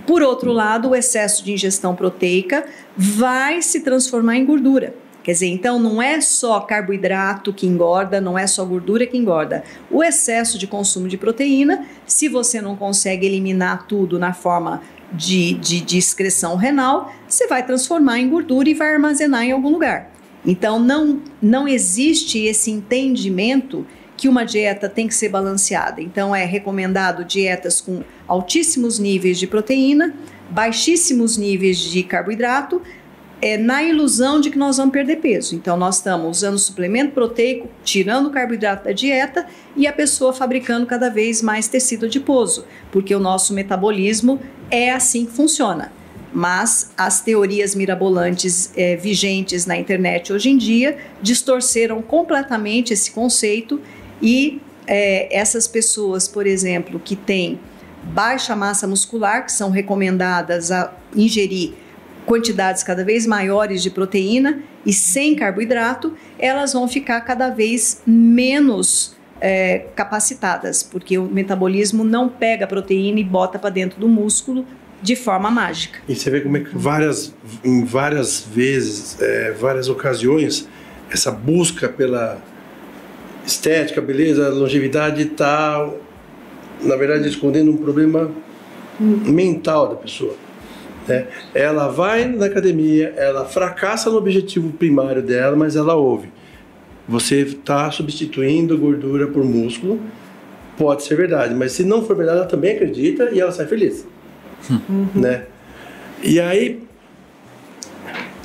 Por outro lado, o excesso de ingestão proteica vai se transformar em gordura. Quer dizer, então não é só carboidrato que engorda, não é só gordura que engorda. O excesso de consumo de proteína, se você não consegue eliminar tudo na forma de excreção renal, você vai transformar em gordura e vai armazenar em algum lugar. Então não existe esse entendimento que uma dieta tem que ser balanceada. Então é recomendado dietas com altíssimos níveis de proteína, baixíssimos níveis de carboidrato, na ilusão de que nós vamos perder peso. Então nós estamos usando suplemento proteico, tirando o carboidrato da dieta e a pessoa fabricando cada vez mais tecido adiposo, porque o nosso metabolismo é assim que funciona. Mas as teorias mirabolantes vigentes na internet hoje em dia distorceram completamente esse conceito e essas pessoas, por exemplo, que têm baixa massa muscular, que são recomendadas a ingerir quantidades cada vez maiores de proteína e sem carboidrato, elas vão ficar cada vez menos capacitadas, porque o metabolismo não pega a proteína e bota para dentro do músculo de forma mágica. E você vê como é que em várias vezes, várias ocasiões, essa busca pela estética, beleza, longevidade está, na verdade, escondendo um problema mental da pessoa. Ela vai na academia, ela fracassa no objetivo primário dela, mas ela ouve: você está substituindo gordura por músculo. Pode ser verdade, mas se não for verdade, ela também acredita e ela sai feliz. Né? E aí,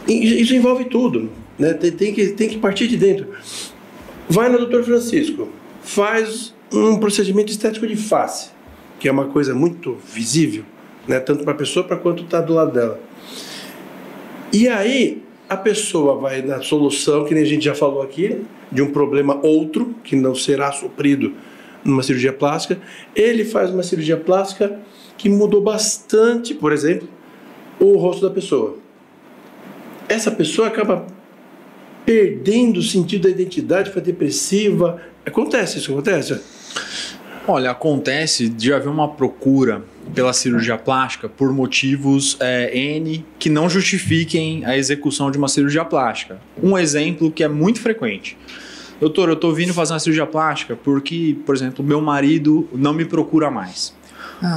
isso envolve tudo, né? Tem que partir de dentro. Vai no Dr. Francisco, faz um procedimento estético de face, que é uma coisa muito visível, né? Tanto para a pessoa quanto está do lado dela. E aí a pessoa vai na solução, que nem a gente já falou aqui, de um problema outro, que não será suprido numa cirurgia plástica. Ele faz uma cirurgia plástica que mudou bastante, por exemplo, o rosto da pessoa. Essa pessoa acaba perdendo o sentido da identidade, fica depressiva. Acontece isso, acontece? Olha, acontece de haver uma procura pela cirurgia plástica por motivos N que não justifiquem a execução de uma cirurgia plástica. Um exemplo que é muito frequente: doutor, eu estou vindo fazer uma cirurgia plástica porque, por exemplo, meu marido não me procura mais.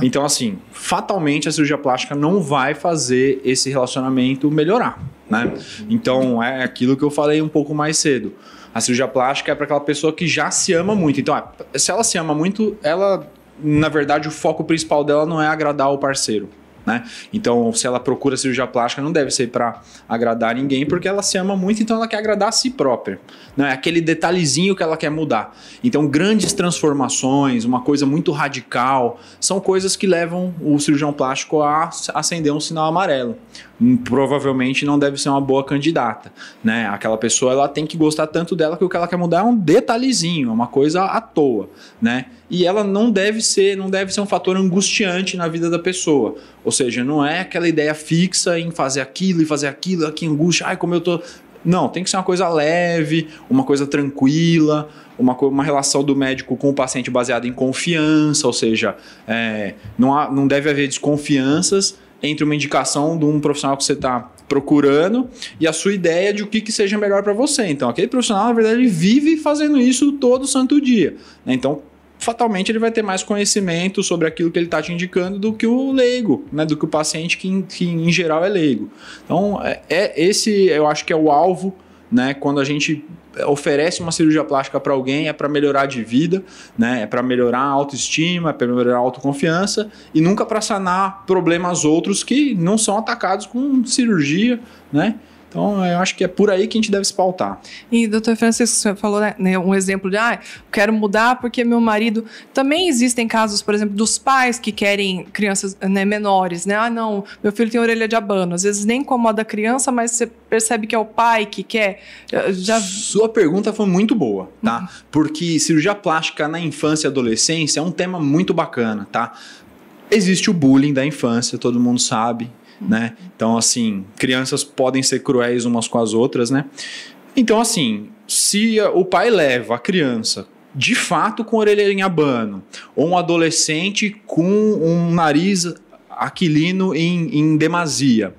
Então, assim, fatalmente a cirurgia plástica não vai fazer esse relacionamento melhorar, né? Então, é aquilo que eu falei um pouco mais cedo. A cirurgia plástica é para aquela pessoa que já se ama muito. Então, se ela se ama muito, ela, na verdade, o foco principal dela não é agradar o parceiro, né? Então, se ela procura cirurgia plástica, não deve ser para agradar ninguém, porque ela se ama muito, então ela quer agradar a si própria, né? Aquele detalhezinho que ela quer mudar. Então, grandes transformações, uma coisa muito radical, são coisas que levam o cirurgião plástico a acender um sinal amarelo. Provavelmente não deve ser uma boa candidata, né? Aquela pessoa, ela tem que gostar tanto dela que o que ela quer mudar é um detalhezinho, é uma coisa à toa, né? E ela não deve ser um fator angustiante na vida da pessoa. Ou seja, não é aquela ideia fixa em fazer aquilo e fazer aquilo, que angústia, ai, como eu tô... Não, tem que ser uma coisa leve, uma coisa tranquila, uma relação do médico com o paciente baseada em confiança, ou seja, não deve haver desconfianças entre uma indicação de um profissional que você está procurando e a sua ideia de o que seja melhor para você. Então, aquele profissional, na verdade, ele vive fazendo isso todo santo dia, né? Então, fatalmente, ele vai ter mais conhecimento sobre aquilo que ele está te indicando do que o leigo, né? Do que o paciente que em geral é leigo. Então, esse eu acho que é o alvo, né? Quando a gente oferece uma cirurgia plástica para alguém, é para melhorar de vida, né? É para melhorar a autoestima, é para melhorar a autoconfiança e nunca para sanar problemas outros que não são atacados com cirurgia, né? Então, eu acho que é por aí que a gente deve se pautar. E, doutor Francisco, você falou, né, um exemplo de, quero mudar porque meu marido... Também existem casos, por exemplo, dos pais que querem crianças, né, menores, né? Não, meu filho tem orelha de abano. Às vezes nem incomoda a criança, mas você percebe que é o pai que quer. Sua pergunta foi muito boa, tá? Porque cirurgia plástica na infância e adolescência é um tema muito bacana, tá? Existe o bullying da infância, todo mundo sabe, né? Então, assim, crianças podem ser cruéis umas com as outras, né? Então, assim, se o pai leva a criança de fato com orelha em abano ou um adolescente com um nariz aquilino em demasia,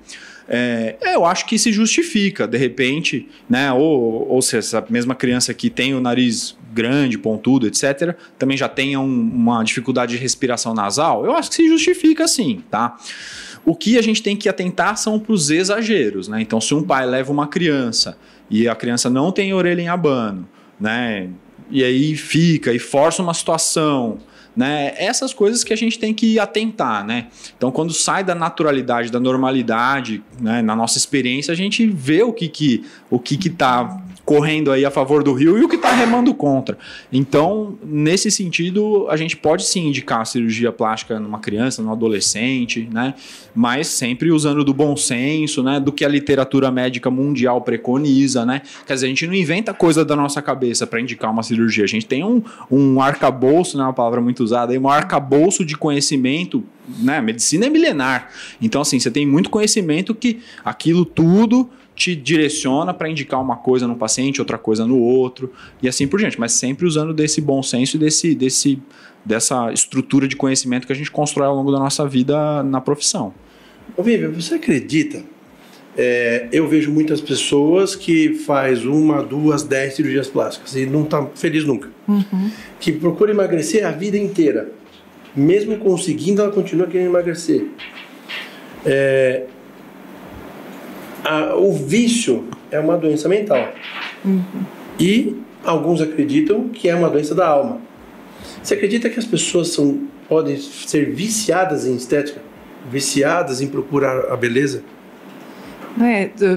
eu acho que se justifica, de repente, né? Ou se essa mesma criança que tem o nariz grande, pontudo, etc., também já tenha uma dificuldade de respiração nasal, eu acho que se justifica sim, tá? O que a gente tem que atentar são para os exageros, né? Então, se um pai leva uma criança e a criança não tem orelha em abano, né? E aí fica e força uma situação, né? Essas coisas que a gente tem que atentar, né? Então, quando sai da naturalidade, da normalidade, né? Na nossa experiência, a gente vê o que está correndo aí a favor do rio e o que está remando contra. Então, nesse sentido, a gente pode sim indicar a cirurgia plástica numa criança, num adolescente, né? Mas sempre usando do bom senso, né? Do que a literatura médica mundial preconiza, né? Quer dizer, a gente não inventa coisa da nossa cabeça para indicar uma cirurgia. A gente tem um arcabouço, né? Uma palavra muito usada aí, um arcabouço de conhecimento, né? A medicina é milenar. Então, assim, você tem muito conhecimento que aquilo tudo te direciona para indicar uma coisa no paciente, outra coisa no outro, e assim por diante, mas sempre usando desse bom senso e dessa estrutura de conhecimento que a gente constrói ao longo da nossa vida na profissão. Ô Vivian, você acredita? Eu vejo muitas pessoas que faz 1, 2, 10 cirurgias plásticas e não está feliz nunca. Uhum. Que procura emagrecer a vida inteira. Mesmo conseguindo, ela continua querendo emagrecer. O vício é uma doença mental. Uhum. E alguns acreditam que é uma doença da alma. Você acredita que as pessoas podem ser viciadas em estética? Viciadas em procurar a beleza?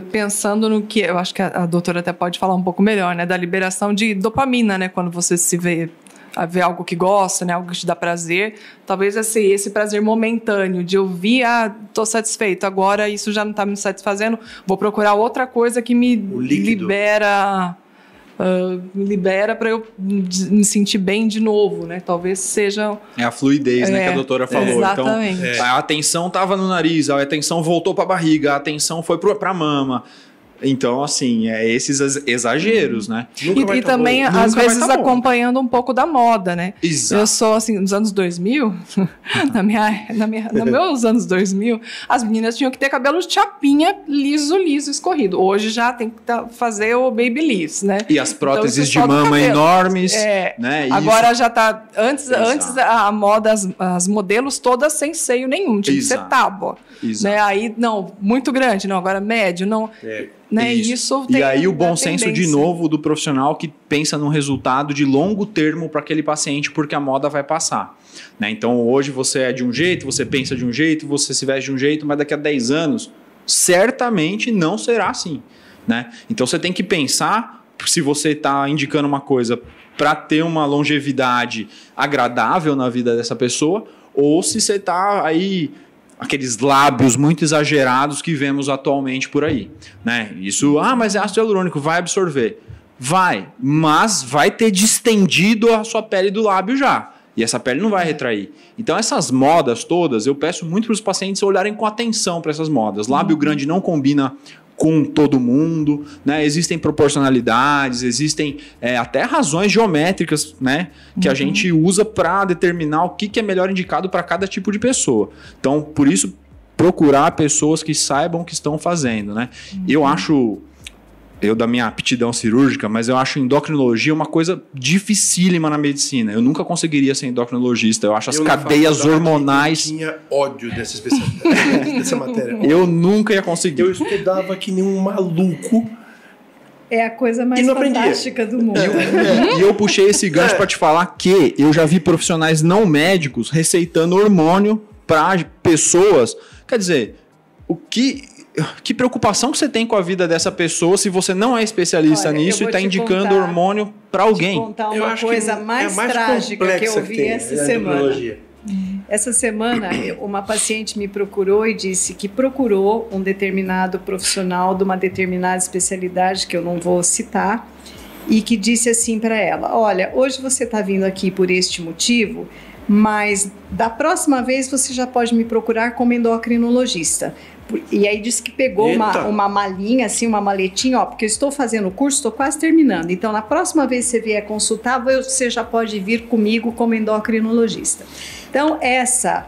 Pensando no que... Eu acho que a doutora até pode falar um pouco melhor, né? Da liberação de dopamina, né? Quando você se vê algo que gosta, né? Algo que te dá prazer. Talvez esse prazer momentâneo de ouvir, estou satisfeito, agora isso já não está me satisfazendo, vou procurar outra coisa que me libera para eu me sentir bem de novo, né? Talvez seja... É a fluidez, né, que a doutora falou. Exatamente. Então, a atenção estava no nariz, a atenção voltou para a barriga, a atenção foi para a mama. Então, assim, esses exageros, né? E também, às vezes, acompanhando um pouco da moda, né? Exato. Eu sou, assim, nos anos 2000, nos meus anos 2000, as meninas tinham que ter cabelo de chapinha, liso, escorrido. Hoje já tem que fazer o babyliss, né? E as próteses de mama enormes, né? Agora já tá... Antes a moda, as modelos todas sem seio nenhum, tinha que ser tábua. Né? Aí, não, muito grande, não, agora médio, não... Né? Isso e aí o bom senso de novo do profissional que pensa num resultado de longo termo para aquele paciente, porque a moda vai passar, né? Então hoje você é de um jeito, você pensa de um jeito, você se veste de um jeito, mas daqui a 10 anos certamente não será assim, né? Então você tem que pensar se você está indicando uma coisa para ter uma longevidade agradável na vida dessa pessoa, ou se você está aí... aqueles lábios muito exagerados que vemos atualmente por aí, né? Isso, mas é ácido hialurônico, vai absorver. Vai, mas vai ter distendido a sua pele do lábio já. E essa pele não vai retrair. Então, essas modas todas, eu peço muito para os pacientes olharem com atenção para essas modas. Lábio grande não combina com todo mundo, né? Existem proporcionalidades, existem até razões geométricas, né? Que a gente usa para determinar o que é melhor indicado para cada tipo de pessoa. Então, por isso, procurar pessoas que saibam o que estão fazendo, né? Eu da minha aptidão cirúrgica, mas eu acho endocrinologia uma coisa dificílima na medicina. Eu nunca conseguiria ser endocrinologista. Eu acho as cadeias hormonais... Eu tinha ódio dessa especialidade, dessa matéria. Eu nunca ia conseguir. Eu estudava que nem um maluco. É a coisa mais fantástica do mundo. E eu puxei esse gancho para te falar que eu já vi profissionais não médicos receitando hormônio para pessoas. Quer dizer, que preocupação que você tem com a vida dessa pessoa se você não é especialista nisso e está indicando hormônio para alguém? Vou contar uma coisa mais trágica que eu vi essa semana. Essa semana, uma paciente me procurou e disse que procurou um determinado profissional de uma determinada especialidade, que eu não vou citar, e que disse assim para ela: olha, hoje você está vindo aqui por este motivo, mas da próxima vez você já pode me procurar como endocrinologista. E aí disse que pegou uma malinha, assim, uma maletinha, ó, porque eu estou fazendo o curso, estou quase terminando. Então, na próxima vez que você vier consultar, você já pode vir comigo como endocrinologista. Então, essa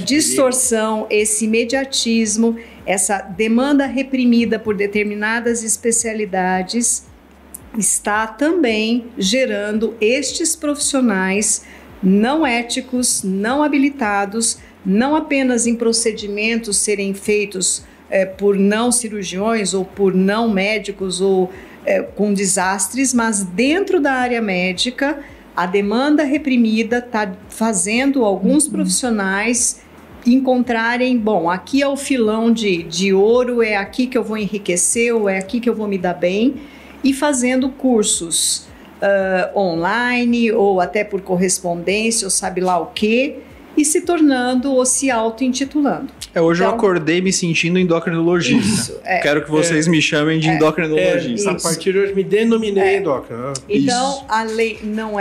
distorção, esse imediatismo, essa demanda reprimida por determinadas especialidades está também gerando estes profissionais não éticos, não habilitados, não apenas em procedimentos serem feitos por não cirurgiões ou por não médicos ou com desastres, mas dentro da área médica, a demanda reprimida está fazendo alguns profissionais encontrarem, bom, aqui é o filão de ouro, é aqui que eu vou enriquecer, ou é aqui que eu vou me dar bem, e fazendo cursos online ou até por correspondência, ou sabe lá o quê, e se tornando ou se auto-intitulando. Hoje então, eu acordei me sentindo endocrinologista. Isso, Quero que vocês me chamem de endocrinologista. A partir de hoje me denominei endócrino. Então, a lei não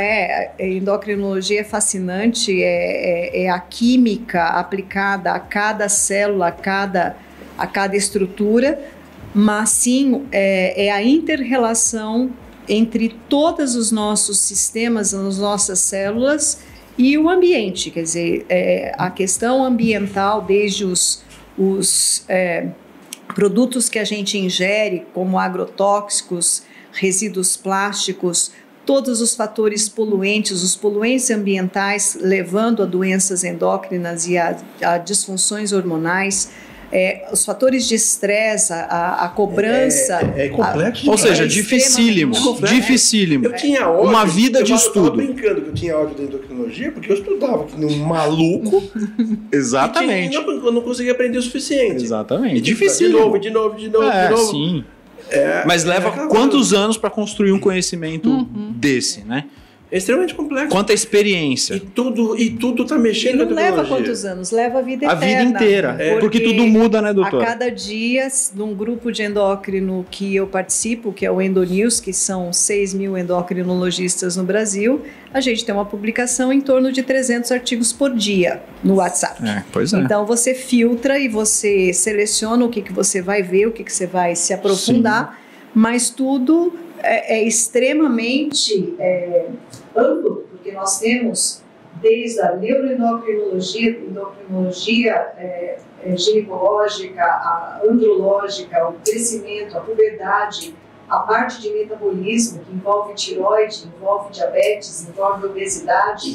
endocrinologia é fascinante, é a química aplicada a cada célula, a cada estrutura, mas sim é a inter-relação entre todos os nossos sistemas, as nossas células e o ambiente, quer dizer, a questão ambiental, desde os produtos que a gente ingere, como agrotóxicos, resíduos plásticos, todos os fatores poluentes, os poluentes ambientais, levando a doenças endócrinas e a disfunções hormonais, os fatores de estresse, a cobrança... É complexo. Ou seja, dificílimo. Dificílimo. Eu tinha ódio, uma vida de estudo. Eu estava brincando que eu tinha ódio da endocrinologia, porque eu estudava que nem um maluco. Exatamente. Eu não conseguia aprender o suficiente. Exatamente. Dificílimo. De novo. Sim. Mas leva quantos anos para construir um conhecimento desse, né? É extremamente complexo. Quanta experiência. E tudo tá mexendo com a tecnologia. Leva quantos anos? Leva a vida eterna. A vida inteira. Porque tudo muda, né, doutor? A cada dia, num grupo de endócrino que eu participo, que é o EndoNews, que são 6 mil endocrinologistas no Brasil, a gente tem uma publicação em torno de 300 artigos por dia no WhatsApp. Pois é. Então, você filtra e você seleciona o que você vai ver, o que você vai se aprofundar, mas tudo é extremamente amplo, porque nós temos desde a neuroendocrinologia, endocrinologia ginecológica, a andrológica, o crescimento, a puberdade, a parte de metabolismo, que envolve tireoide, envolve diabetes, envolve obesidade.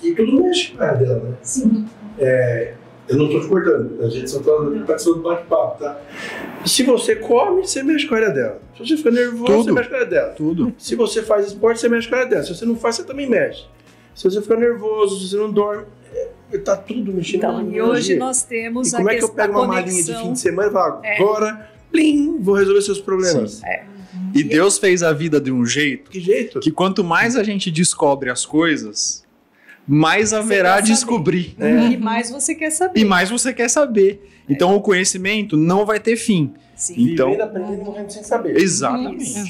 E tudo mexe com a dela, né? Sim. Eu não estou te cortando, a gente só está participando do bate-papo, tá? Se você come, você mexe com a área dela. Se você fica nervoso, você mexe com a área dela. Tudo. Se você faz esporte, você mexe com a área dela. Se você não faz, você também mexe. Se você fica nervoso, se você não dorme, tá tudo mexendo. Então, e hoje nós temos como é que eu pego uma malinha de fim de semana e falo, agora, plim, vou resolver seus problemas. E Deus fez a vida de um jeito. Que jeito? Que quanto mais a gente descobre as coisas, mais haverá a descobrir. E mais você quer saber. Então o conhecimento não vai ter fim. Sim. Então, vivendo, aprendendo e morrendo sem saber. Exatamente.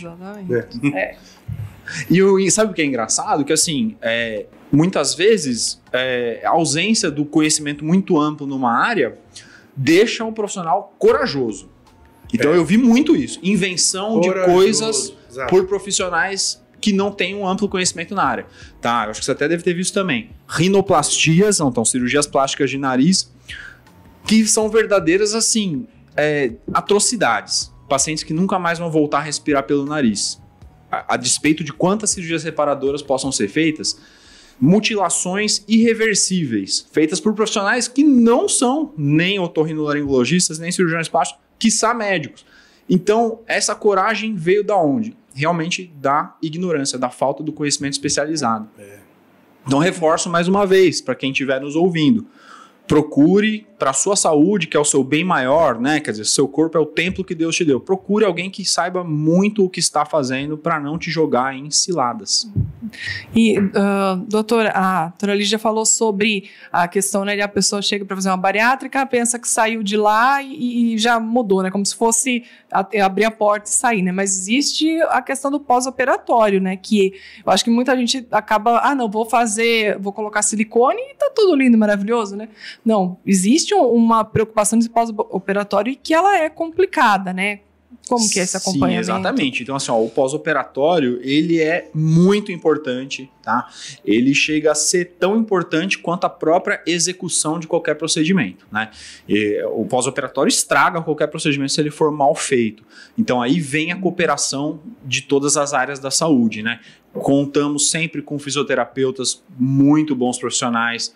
E sabe o que é engraçado? Que assim, muitas vezes a ausência do conhecimento muito amplo numa área deixa um profissional corajoso. Então eu vi muito isso. Invenção de coisas por profissionais que não têm um amplo conhecimento na área. Tá, eu acho que você até deve ter visto também. Rinoplastias, então cirurgias plásticas de nariz, que são verdadeiras, assim, atrocidades. Pacientes que nunca mais vão voltar a respirar pelo nariz. A despeito de quantas cirurgias reparadoras possam ser feitas, mutilações irreversíveis, feitas por profissionais que não são nem otorrinolaringologistas, nem cirurgiões plásticos, quiçá médicos. Então, essa coragem veio da onde? Realmente da ignorância, da falta do conhecimento especializado. Então, reforço mais uma vez, para quem estiver nos ouvindo, procure para a sua saúde, que é o seu bem maior, né? Quer dizer, seu corpo é o templo que Deus te deu. Procure alguém que saiba muito o que está fazendo para não te jogar em ciladas. E, doutora, a doutora Lígia falou sobre a questão, né, de a pessoa chega para fazer uma bariátrica, pensa que saiu de lá e já mudou, né? Como se fosse abrir a porta e sair, né? Mas existe a questão do pós-operatório, né? Que eu acho que muita gente acaba, não, vou colocar silicone e tá tudo lindo, maravilhoso, né? Não, existe uma preocupação de pós-operatório e que ela é complicada, né? Como que é esse acompanhamento? Sim, exatamente. Então, assim, o pós-operatório, ele é muito importante, tá? Ele chega a ser tão importante quanto a própria execução de qualquer procedimento, né? O pós-operatório estraga qualquer procedimento se ele for mal feito. Então, aí vem a cooperação de todas as áreas da saúde, né? Contamos sempre com fisioterapeutas muito bons profissionais,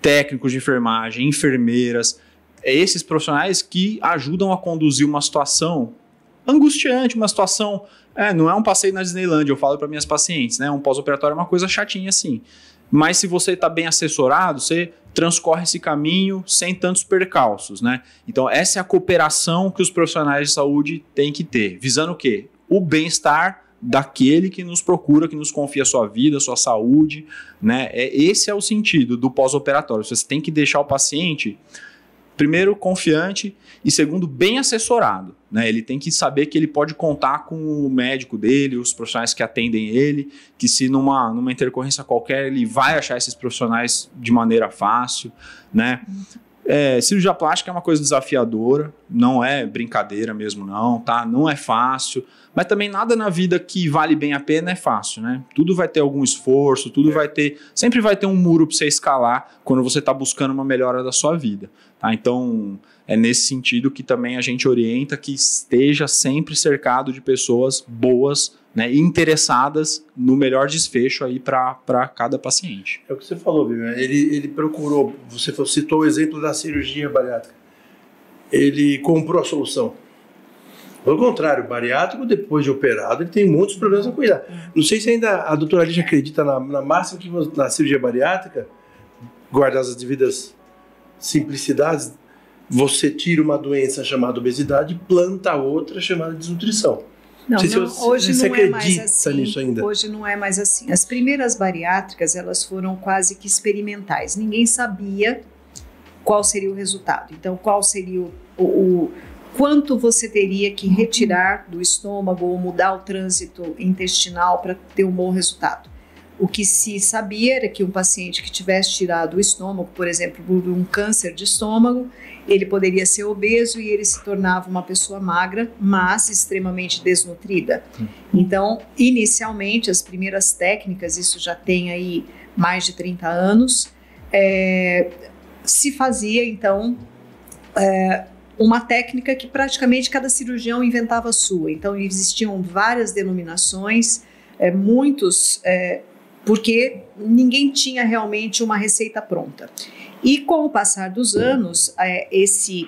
técnicos de enfermagem, enfermeiras, esses profissionais que ajudam a conduzir uma situação angustiante, uma situação, não é um passeio na Disneylandia, eu falo para minhas pacientes, né? Um pós-operatório é uma coisa chatinha assim, mas se você está bem assessorado, você transcorre esse caminho sem tantos percalços, né? Então essa é a cooperação que os profissionais de saúde têm que ter, visando o quê? O bem-estar daquele que nos procura, que nos confia a sua vida, a sua saúde, né? Esse é o sentido do pós-operatório. Você tem que deixar o paciente, primeiro, confiante e segundo, bem assessorado, né? Ele tem que saber que ele pode contar com o médico dele, os profissionais que atendem ele, que se numa intercorrência qualquer ele vai achar esses profissionais de maneira fácil, né? Cirurgia plástica é uma coisa desafiadora, não é brincadeira mesmo não, tá? Não é fácil, mas também nada na vida que vale bem a pena é fácil, né? Tudo vai ter algum esforço, sempre vai ter um muro para você escalar quando você está buscando uma melhora da sua vida, tá? Então, é nesse sentido que também a gente orienta que esteja sempre cercado de pessoas boas, né, interessadas no melhor desfecho aí para cada paciente. É o que você falou, Vivian. Ele procurou, você citou o exemplo da cirurgia bariátrica. Ele comprou a solução. Pelo contrário, o bariátrico, depois de operado, ele tem muitos problemas a cuidar. Não sei se ainda a doutora Lígia acredita na máxima que na cirurgia bariátrica, guardadas as devidas simplicidades, você tira uma doença chamada obesidade e planta outra chamada desnutrição. Hoje você não é mais acredita assim. nisso ainda? Hoje não é mais assim. As primeiras bariátricas, elas foram quase que experimentais. Ninguém sabia qual seria o resultado. Então, qual seria o quanto você teria que retirar do estômago ou mudar o trânsito intestinal para ter um bom resultado. O que se sabia era que um paciente que tivesse tirado o estômago, por exemplo, por um câncer de estômago, ele poderia ser obeso e ele se tornava uma pessoa magra, mas extremamente desnutrida. Então, inicialmente, as primeiras técnicas, isso já tem aí mais de 30 anos, se fazia, então, uma técnica que praticamente cada cirurgião inventava a sua. Então, existiam várias denominações, porque ninguém tinha realmente uma receita pronta. E com o passar dos anos, esse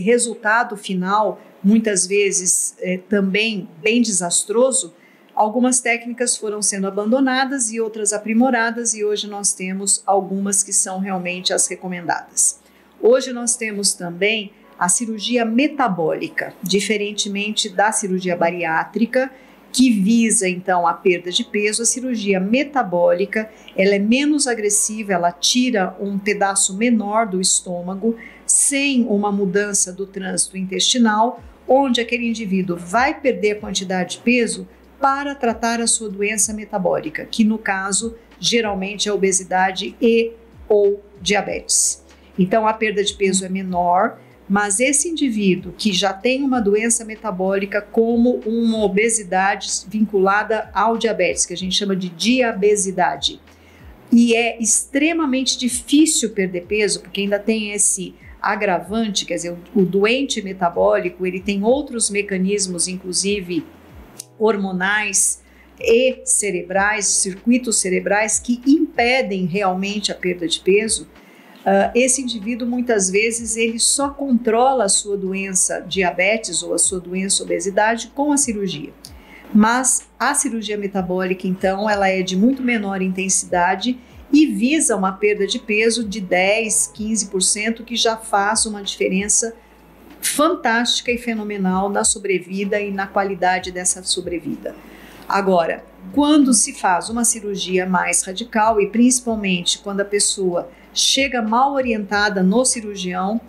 resultado final, muitas vezes também bem desastroso, algumas técnicas foram sendo abandonadas e outras aprimoradas, e hoje nós temos algumas que são realmente as recomendadas. Hoje nós temos também a cirurgia metabólica, diferentemente da cirurgia bariátrica, que visa, então, a perda de peso. A cirurgia metabólica, ela é menos agressiva, ela tira um pedaço menor do estômago, sem uma mudança do trânsito intestinal, onde aquele indivíduo vai perder a quantidade de peso, para tratar a sua doença metabólica, que no caso geralmente é obesidade e ou diabetes. Então a perda de peso é menor, mas esse indivíduo que já tem uma doença metabólica como uma obesidade vinculada ao diabetes, que a gente chama de diabesidade, e é extremamente difícil perder peso, porque ainda tem esse agravante, quer dizer, o doente metabólico, ele tem outros mecanismos, inclusive hormonais e cerebrais, circuitos cerebrais, que impedem realmente a perda de peso. Esse indivíduo, muitas vezes, ele só controla a sua doença diabetes ou a sua doença obesidade com a cirurgia. Mas a cirurgia metabólica, então, ela é de muito menor intensidade e visa uma perda de peso de 10, 15%, que já faz uma diferença fantástica e fenomenal na sobrevida e na qualidade dessa sobrevida. Agora, quando se faz uma cirurgia mais radical e principalmente quando a pessoa chega mal orientada no cirurgião,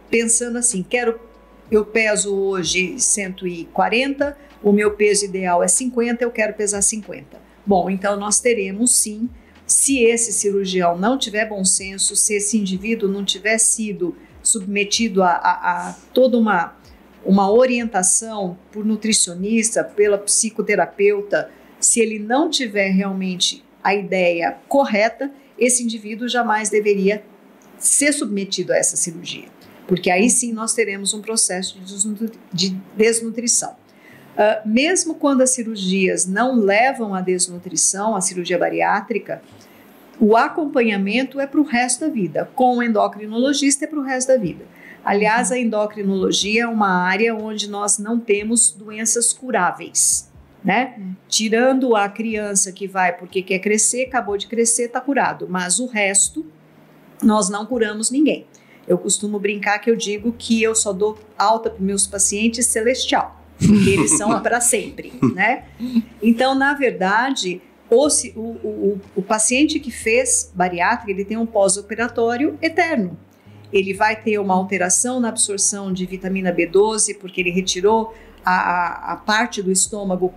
pensando assim, eu peso hoje 140, o meu peso ideal é 50, eu quero pesar 50. Bom, então nós teremos sim, se esse cirurgião não tiver bom senso, se esse indivíduo não tiver sido submetido a toda uma orientação por nutricionista, pela psicoterapeuta, se ele não tiver realmente a ideia correta, esse indivíduo jamais deveria ser submetido a essa cirurgia, porque aí sim nós teremos um processo de desnutrição. Mesmo quando as cirurgias não levam à desnutrição, a cirurgia bariátrica, o acompanhamento é para o resto da vida, com o endocrinologista é para o resto da vida. Aliás, a endocrinologia é uma área onde nós não temos doenças curáveis, né? Tirando a criança que vai porque quer crescer, acabou de crescer, está curado, mas o resto nós não curamos ninguém. Eu costumo brincar que eu digo que eu só dou alta para meus pacientes celestial, porque eles são para sempre, né? Então, na verdade, o paciente que fez bariátrica, ele tem um pós-operatório eterno. Ele vai ter uma alteração na absorção de vitamina B12, porque ele retirou a parte do estômago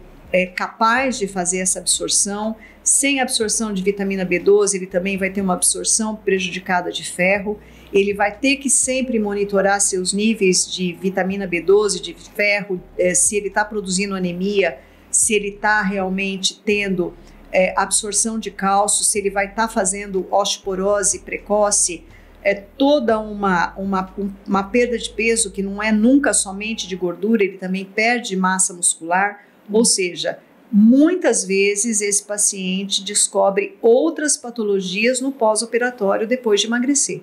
capaz de fazer essa absorção. Sem absorção de vitamina B12, ele também vai ter uma absorção prejudicada de ferro. Ele vai ter que sempre monitorar seus níveis de vitamina B12, de ferro, se ele está produzindo anemia, se ele está realmente tendo absorção de cálcio, se ele vai estar fazendo osteoporose precoce. É toda uma perda de peso que não é nunca somente de gordura, ele também perde massa muscular, ou seja, muitas vezes esse paciente descobre outras patologias no pós-operatório depois de emagrecer.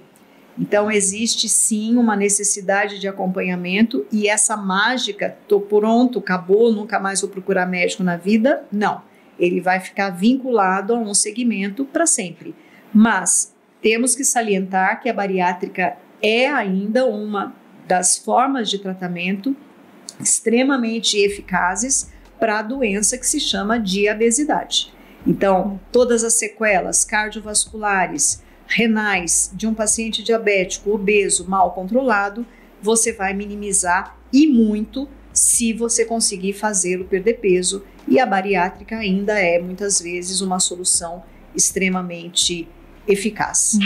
Então existe sim uma necessidade de acompanhamento e essa mágica, tô pronto, acabou, nunca mais vou procurar médico na vida, não. Ele vai ficar vinculado a um segmento para sempre, mas temos que salientar que a bariátrica é ainda uma das formas de tratamento extremamente eficazes para a doença que se chama diabesidade. Então, todas as sequelas cardiovasculares, renais de um paciente diabético, obeso, mal controlado, você vai minimizar e muito se você conseguir fazê-lo perder peso. E a bariátrica ainda é, muitas vezes, uma solução extremamente eficaz.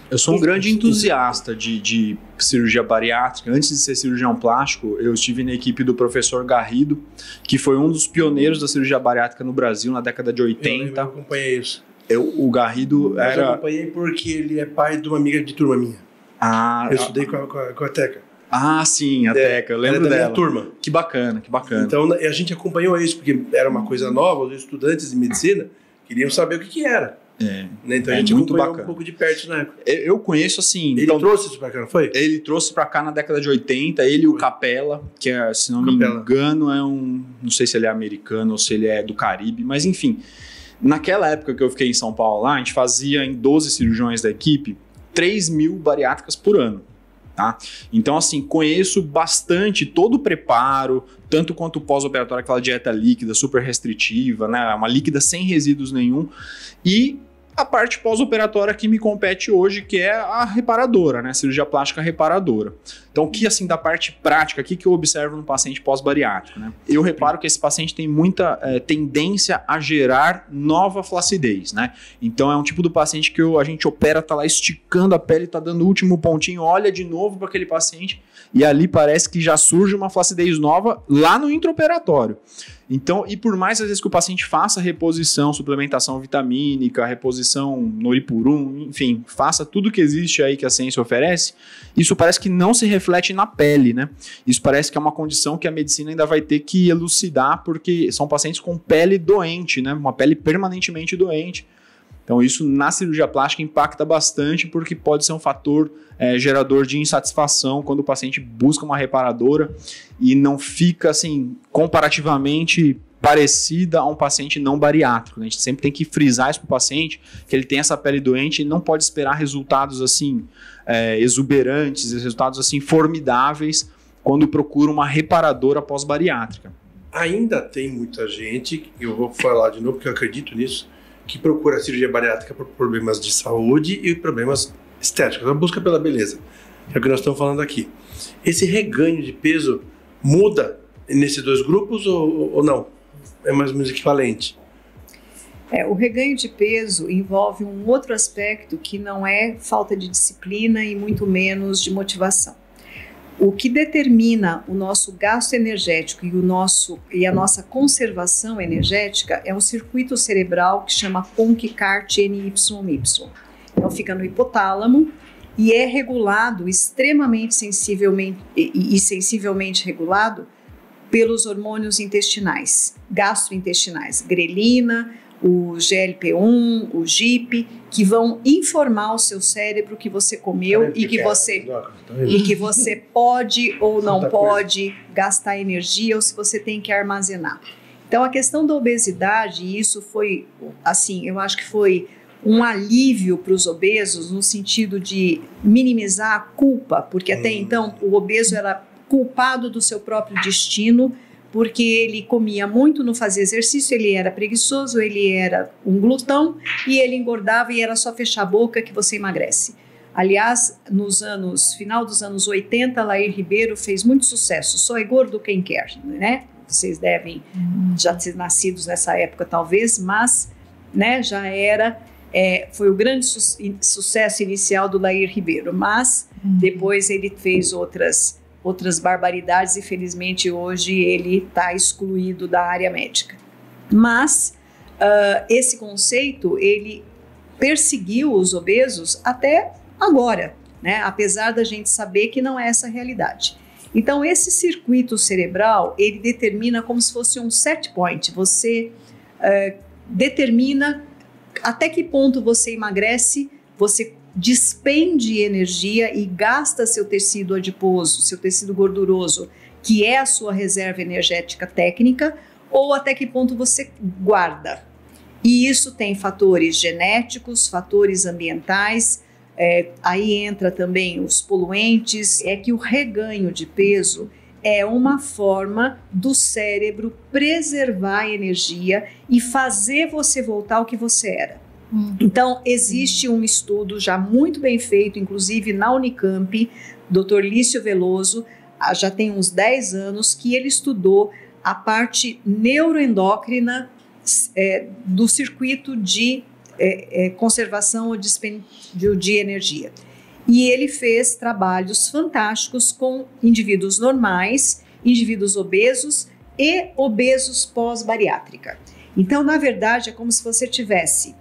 Eu sou um grande entusiasta de cirurgia bariátrica. Antes de ser cirurgião plástico, eu estive na equipe do professor Garrido, que foi um dos pioneiros da cirurgia bariátrica no Brasil na década de 80. Eu acompanhei isso. O Garrido era... Eu acompanhei porque ele é pai de uma amiga de turma minha. Eu estudei com a Teca. Ah, sim, a Teca, eu lembro dela. Minha turma. Que bacana, que bacana. Então, a gente acompanhou isso, porque era uma coisa nova, os estudantes de medicina queriam saber o que era. Então a gente muito acompanhou bacana. Um pouco de perto, né? Eu conheço assim... Ele trouxe isso pra cá, não foi? Ele trouxe pra cá na década de 80, ele e o Capella, que é, se não me engano, não sei se ele é americano ou se ele é do Caribe, mas enfim, naquela época que eu fiquei em São Paulo lá, a gente fazia em 12 cirurgiões da equipe 3.000 bariátricas por ano. Tá? Então, assim, conheço bastante todo o preparo, tanto quanto o pós-operatório, aquela dieta líquida, super restritiva, né? Uma líquida sem resíduos nenhum. E a parte pós-operatória que me compete hoje, que é a reparadora, né? Cirurgia plástica reparadora. Então, o que, assim, da parte prática, o que eu observo no paciente pós-bariátrico, né? Eu reparo que esse paciente tem muita tendência a gerar nova flacidez, né? Então, é um tipo do paciente que a gente opera, tá lá esticando a pele, tá dando o último pontinho, olha de novo para aquele paciente e ali parece que já surge uma flacidez nova lá no intraoperatório. Então, e por mais às vezes que o paciente faça reposição, suplementação vitamínica, reposição noripurum, enfim, faça tudo que existe aí que a ciência oferece, isso parece que não se reflete na pele, né? Isso parece que é uma condição que a medicina ainda vai ter que elucidar, porque são pacientes com pele doente, né? Uma pele permanentemente doente. Então, isso na cirurgia plástica impacta bastante, porque pode ser um fator gerador de insatisfação quando o paciente busca uma reparadora e não fica, assim, comparativamente parecida a um paciente não bariátrico, né? A gente sempre tem que frisar isso para o paciente, que ele tem essa pele doente e não pode esperar resultados, assim, exuberantes, resultados, assim, formidáveis quando procura uma reparadora pós-bariátrica. Ainda tem muita gente, eu vou falar de novo porque eu acredito nisso, que procura a cirurgia bariátrica por problemas de saúde e problemas estéticos, a busca pela beleza, é o que nós estamos falando aqui. Esse reganho de peso muda nesses dois grupos ou não? É mais ou menos equivalente? O reganho de peso envolve um outro aspecto que não é falta de disciplina e muito menos de motivação. O que determina o nosso gasto energético e a nossa conservação energética é um circuito cerebral que chama PONC-CART-NYY. Então fica no hipotálamo e é regulado extremamente sensivelmente regulado pelos hormônios intestinais, gastrointestinais, grelina, o GLP-1, o GIP, que vão informar o seu cérebro que você comeu e que você pode ou não pode gastar energia ou se você tem que armazenar. Então, a questão da obesidade, e isso foi, assim, eu acho que foi um alívio para os obesos no sentido de minimizar a culpa, porque até então o obeso era culpado do seu próprio destino, porque ele comia muito, não fazia exercício, ele era preguiçoso, ele era um glutão e ele engordava e era só fechar a boca que você emagrece. Aliás, final dos anos 80, Lair Ribeiro fez muito sucesso, só é gordo quem quer, né? Vocês devem já ter nascidos nessa época talvez, mas né, já era, foi o grande sucesso inicial do Lair Ribeiro, mas depois ele fez outras barbaridades e felizmente hoje ele está excluído da área médica. Mas esse conceito, ele perseguiu os obesos até agora, né? Apesar da gente saber que não é essa a realidade. Então esse circuito cerebral, ele determina como se fosse um set point, você determina até que ponto você emagrece, você despende energia e gasta seu tecido adiposo, seu tecido gorduroso, que é a sua reserva energética técnica, ou até que ponto você guarda. E isso tem fatores genéticos, fatores ambientais, aí entra também os poluentes, é que o reganho de peso é uma forma do cérebro preservar a energia e fazer você voltar ao que você era. Então, existe um estudo já muito bem feito, inclusive na Unicamp, Dr. Lício Veloso, já tem uns 10 anos, que ele estudou a parte neuroendócrina do circuito de conservação ou dispêndio de energia. E ele fez trabalhos fantásticos com indivíduos normais, indivíduos obesos e obesos pós-bariátrica. Então, na verdade, é como se você tivesse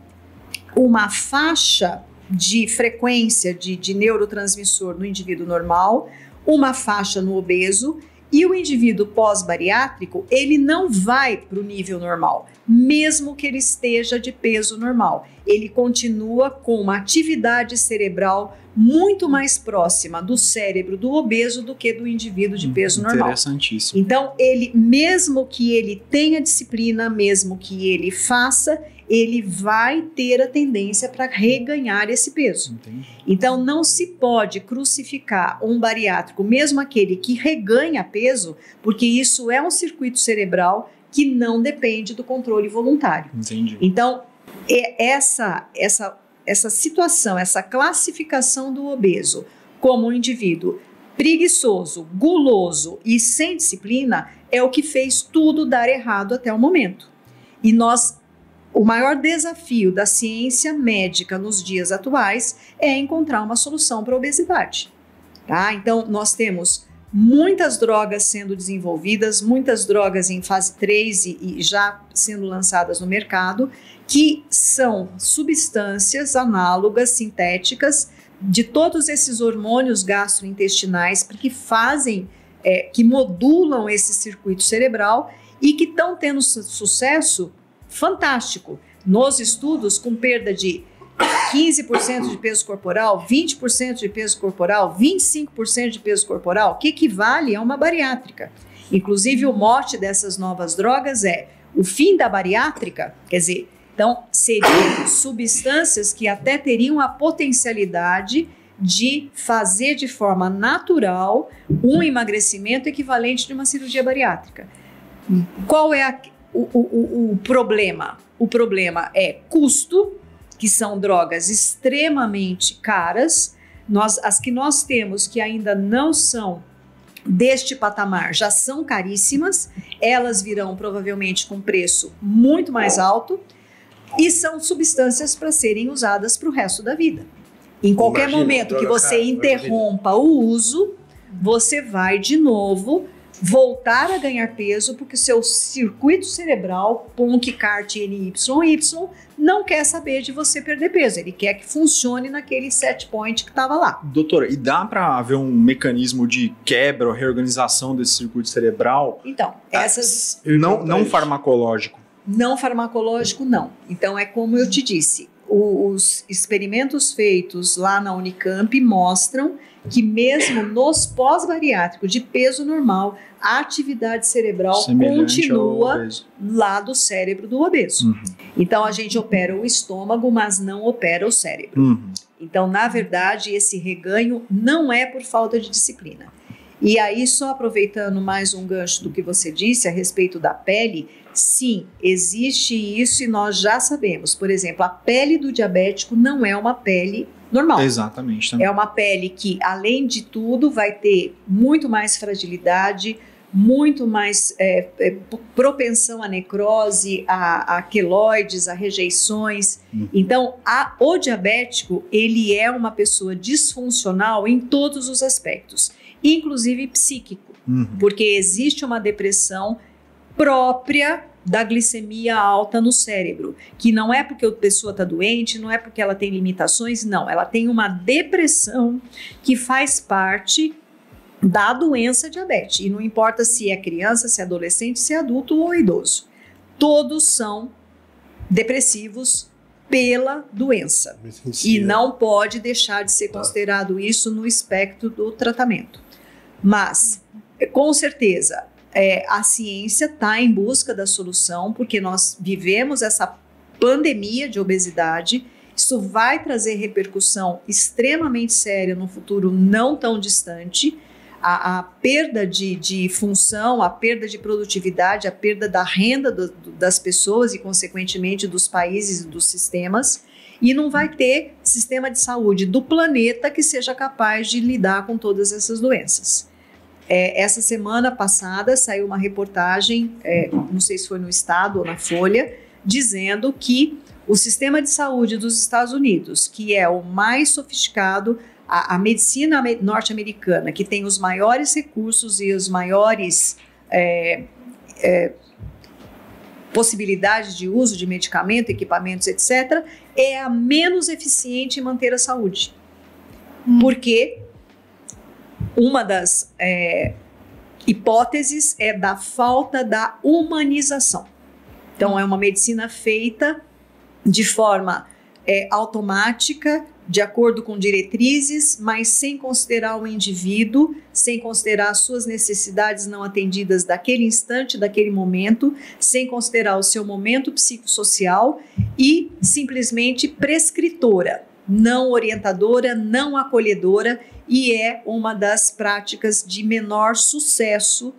uma faixa de frequência de neurotransmissor no indivíduo normal, uma faixa no obeso, e o indivíduo pós-bariátrico, ele não vai para o nível normal, mesmo que ele esteja de peso normal. Ele continua com uma atividade cerebral muito mais próxima do cérebro do obeso do que do indivíduo de peso normal. Interessantíssimo. Então, ele, mesmo que ele tenha disciplina, mesmo que ele faça, ele vai ter a tendência para reganhar esse peso. Entendi. Então, não se pode crucificar um bariátrico, mesmo aquele que reganha peso, porque isso é um circuito cerebral que não depende do controle voluntário. Entendi. Então, essa situação, essa classificação do obeso como um indivíduo preguiçoso, guloso e sem disciplina é o que fez tudo dar errado até o momento. E o maior desafio da ciência médica nos dias atuais é encontrar uma solução para a obesidade. Tá? Então, nós temos muitas drogas sendo desenvolvidas, muitas drogas em fase 3 e já sendo lançadas no mercado, que são substâncias análogas, sintéticas, de todos esses hormônios gastrointestinais que fazem, que modulam esse circuito cerebral e que estão tendo sucesso fantástico nos estudos com perda de 15% de peso corporal, 20% de peso corporal, 25% de peso corporal, que equivale a uma bariátrica. Inclusive, o mote dessas novas drogas é o fim da bariátrica, quer dizer, então seriam substâncias que até teriam a potencialidade de fazer de forma natural um emagrecimento equivalente de uma cirurgia bariátrica. Qual é o problema? O problema é custo, que são drogas extremamente caras. As que nós temos que ainda não são deste patamar já são caríssimas, elas virão provavelmente com preço muito mais alto e são substâncias para serem usadas para o resto da vida. Em qualquer momento que você interrompa o uso, você vai de novo voltar a ganhar peso porque o seu circuito cerebral, PONC, CART, NYY, não quer saber de você perder peso. Ele quer que funcione naquele set point que estava lá. Doutora, e dá para haver um mecanismo de quebra ou reorganização desse circuito cerebral? Então, essas... Não farmacológico. Não farmacológico, não. Então, é como eu te disse, os experimentos feitos lá na Unicamp mostram que mesmo nos pós-bariátricos de peso normal, a atividade cerebral continua lá do cérebro do obeso. Então, a gente opera o estômago, mas não opera o cérebro. Então, na verdade, esse reganho não é por falta de disciplina. E aí, só aproveitando mais um gancho do que você disse a respeito da pele, sim, existe isso e nós já sabemos. Por exemplo, a pele do diabético não é uma pele normal. Exatamente. Também. É uma pele que, além de tudo, vai ter muito mais fragilidade, muito mais propensão à necrose, a queloides, a rejeições. Então, o diabético, ele é uma pessoa disfuncional em todos os aspectos, inclusive psíquico, porque existe uma depressão própria da glicemia alta no cérebro, que não é porque a pessoa está doente, não é porque ela tem limitações, não, ela tem uma depressão que faz parte da doença diabetes, e não importa se é criança, se é adolescente, se é adulto ou idoso, todos são depressivos pela doença, e não pode deixar de ser considerado isso no espectro do tratamento. Mas, com certeza, a ciência está em busca da solução, porque nós vivemos essa pandemia de obesidade. Isso vai trazer repercussão extremamente séria no futuro não tão distante. A perda de função, a perda de produtividade, a perda da renda das pessoas e, consequentemente, dos países e dos sistemas. E não vai ter sistema de saúde do planeta que seja capaz de lidar com todas essas doenças. Essa semana passada saiu uma reportagem, não sei se foi no Estado ou na Folha, dizendo que o sistema de saúde dos Estados Unidos, que é o mais sofisticado, a medicina norte-americana, que tem os maiores recursos e os maiores possibilidades de uso de medicamento, equipamentos, etc., é a menos eficiente em manter a saúde. Porque uma das hipóteses é da falta da humanização. Então, é uma medicina feita de forma automática, de acordo com diretrizes, mas sem considerar o indivíduo, sem considerar as suas necessidades não atendidas daquele instante, daquele momento, sem considerar o seu momento psicossocial e simplesmente prescritora, não orientadora, não acolhedora, e é uma das práticas de menor sucesso,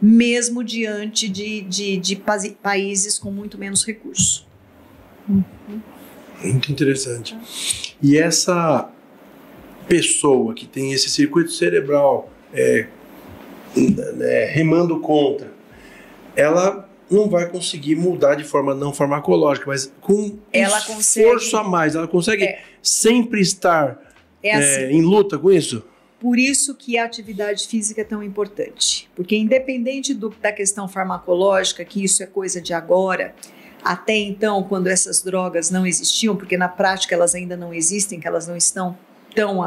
mesmo diante de países com muito menos recursos. Muito interessante. E essa pessoa que tem esse circuito cerebral remando contra, ela não vai conseguir mudar de forma não farmacológica, mas com esforço a mais. Ela consegue sempre estar assim, em luta com isso? Por isso que a atividade física é tão importante. Porque independente da questão farmacológica, que isso é coisa de agora, até então, quando essas drogas não existiam, porque na prática elas ainda não existem, que elas não estão tão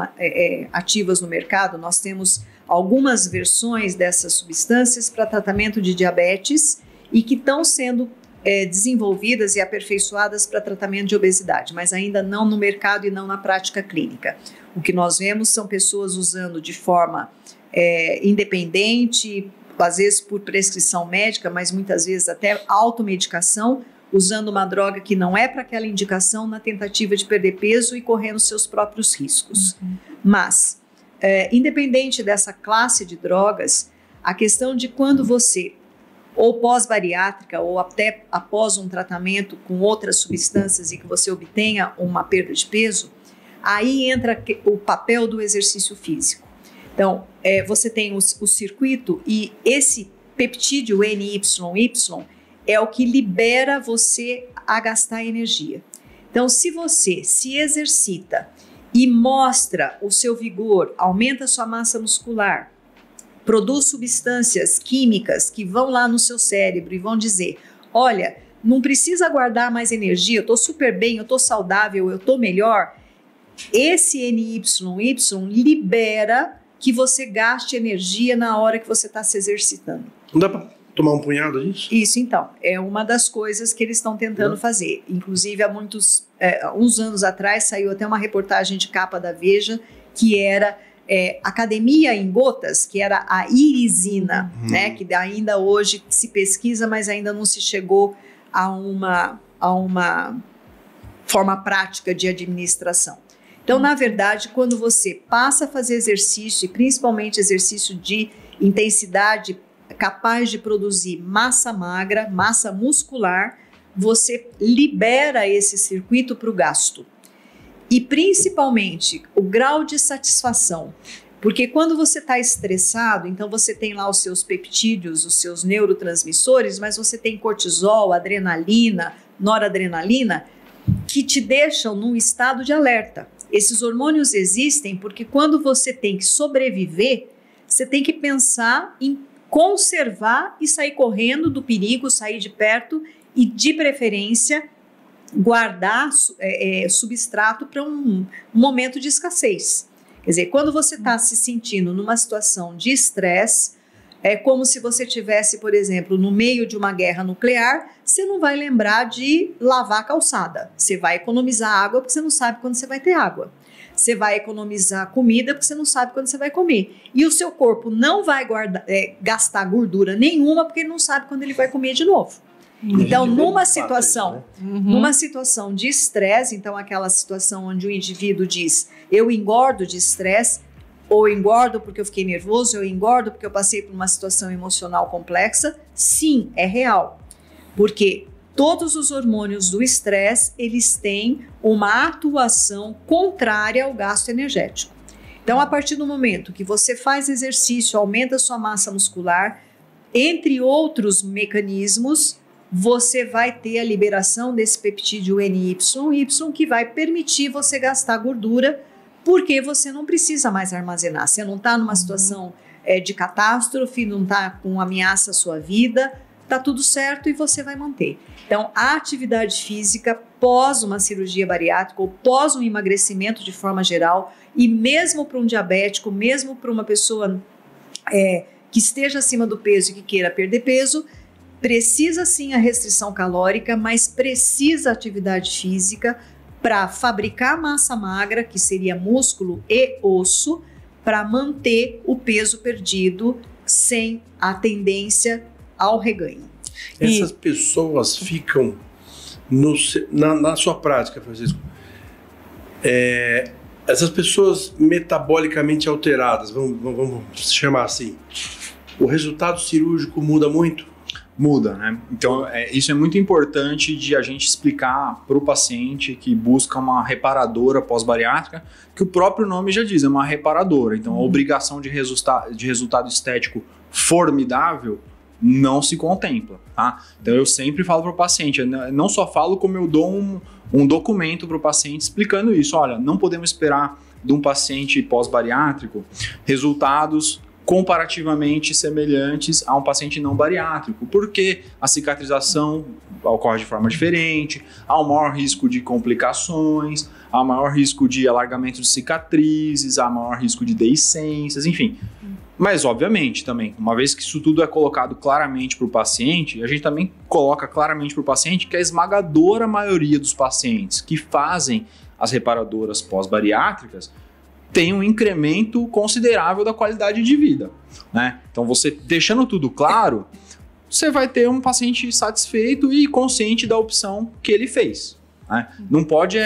ativas no mercado, nós temos algumas versões dessas substâncias para tratamento de diabetes e que estão sendo desenvolvidas e aperfeiçoadas para tratamento de obesidade, mas ainda não no mercado e não na prática clínica. O que nós vemos são pessoas usando de forma independente, às vezes por prescrição médica, mas muitas vezes até automedicação, usando uma droga que não é para aquela indicação na tentativa de perder peso e correndo seus próprios riscos. Mas, independente dessa classe de drogas, a questão de quando você, ou pós-bariátrica, ou até após um tratamento com outras substâncias e que você obtenha uma perda de peso, aí entra o papel do exercício físico. Então, você tem o circuito e esse peptídeo NYY é o que libera você a gastar energia. Então, se você se exercita e mostra o seu vigor, aumenta a sua massa muscular, produz substâncias químicas que vão lá no seu cérebro e vão dizer, olha, não precisa guardar mais energia, eu estou super bem, eu estou saudável, eu estou melhor. Esse NYY libera que você gaste energia na hora que você está se exercitando. Não dá para tomar um punhado disso? Isso, então, é uma das coisas que eles estão tentando fazer. Inclusive, há uns anos atrás, saiu até uma reportagem de capa da Veja, que era academia em gotas, que era a irisina, né, que ainda hoje se pesquisa, mas ainda não se chegou a uma forma prática de administração. Então, na verdade, quando você passa a fazer exercício, e principalmente exercício de intensidade capaz de produzir massa magra, massa muscular, você libera esse circuito para o gasto. E principalmente o grau de satisfação, porque quando você está estressado, então você tem lá os seus peptídeos, os seus neurotransmissores, mas você tem cortisol, adrenalina, noradrenalina, que te deixam num estado de alerta. Esses hormônios existem porque quando você tem que sobreviver, você tem que pensar em conservar e sair correndo do perigo, sair de perto e, de preferência, guardar substrato para um momento de escassez. Quer dizer, quando você está se sentindo numa situação de estresse, é como se você estivesse, por exemplo, no meio de uma guerra nuclear, você não vai lembrar de lavar a calçada. Você vai economizar água porque você não sabe quando você vai ter água. Você vai economizar comida porque você não sabe quando você vai comer. E o seu corpo não vai gastar gordura nenhuma porque ele não sabe quando ele vai comer de novo. Então, numa situação de estresse, então aquela situação onde o indivíduo diz, eu engordo de estresse, ou engordo porque eu fiquei nervoso, eu engordo porque eu passei por uma situação emocional complexa, sim, é real. Porque todos os hormônios do estresse, eles têm uma atuação contrária ao gasto energético. Então, a partir do momento que você faz exercício, aumenta a sua massa muscular, entre outros mecanismos, você vai ter a liberação desse peptídeo NYY que vai permitir você gastar gordura porque você não precisa mais armazenar. Você não está numa situação de catástrofe, não está com ameaça à sua vida, está tudo certo e você vai manter. Então, a atividade física pós uma cirurgia bariátrica ou pós um emagrecimento de forma geral, e mesmo para um diabético, mesmo para uma pessoa que esteja acima do peso e que queira perder peso, precisa sim a restrição calórica, mas precisa atividade física para fabricar massa magra, que seria músculo e osso, para manter o peso perdido sem a tendência ao reganho. Essas pessoas ficam na sua prática, Francisco, essas pessoas metabolicamente alteradas, vamos chamar assim, o resultado cirúrgico muda muito? Muda, né? Então, isso é muito importante de a gente explicar para o paciente que busca uma reparadora pós-bariátrica, que o próprio nome já diz, é uma reparadora. Então, a obrigação de resultado estético formidável não se contempla, tá? Então, eu sempre falo para o paciente, não só falo como eu dou um documento para o paciente explicando isso. Olha, não podemos esperar de um paciente pós-bariátrico resultados comparativamente semelhantes a um paciente não bariátrico, porque a cicatrização ocorre de forma diferente, há um maior risco de complicações, há maior risco de alargamento de cicatrizes, há maior risco de deiscências, enfim. Mas, obviamente, também, uma vez que isso tudo é colocado claramente para o paciente, a gente também coloca claramente para o paciente que a esmagadora maioria dos pacientes que fazem as reparadoras pós-bariátricas tem um incremento considerável da qualidade de vida, né? Então, você deixando tudo claro, você vai ter um paciente satisfeito e consciente da opção que ele fez, né? Não pode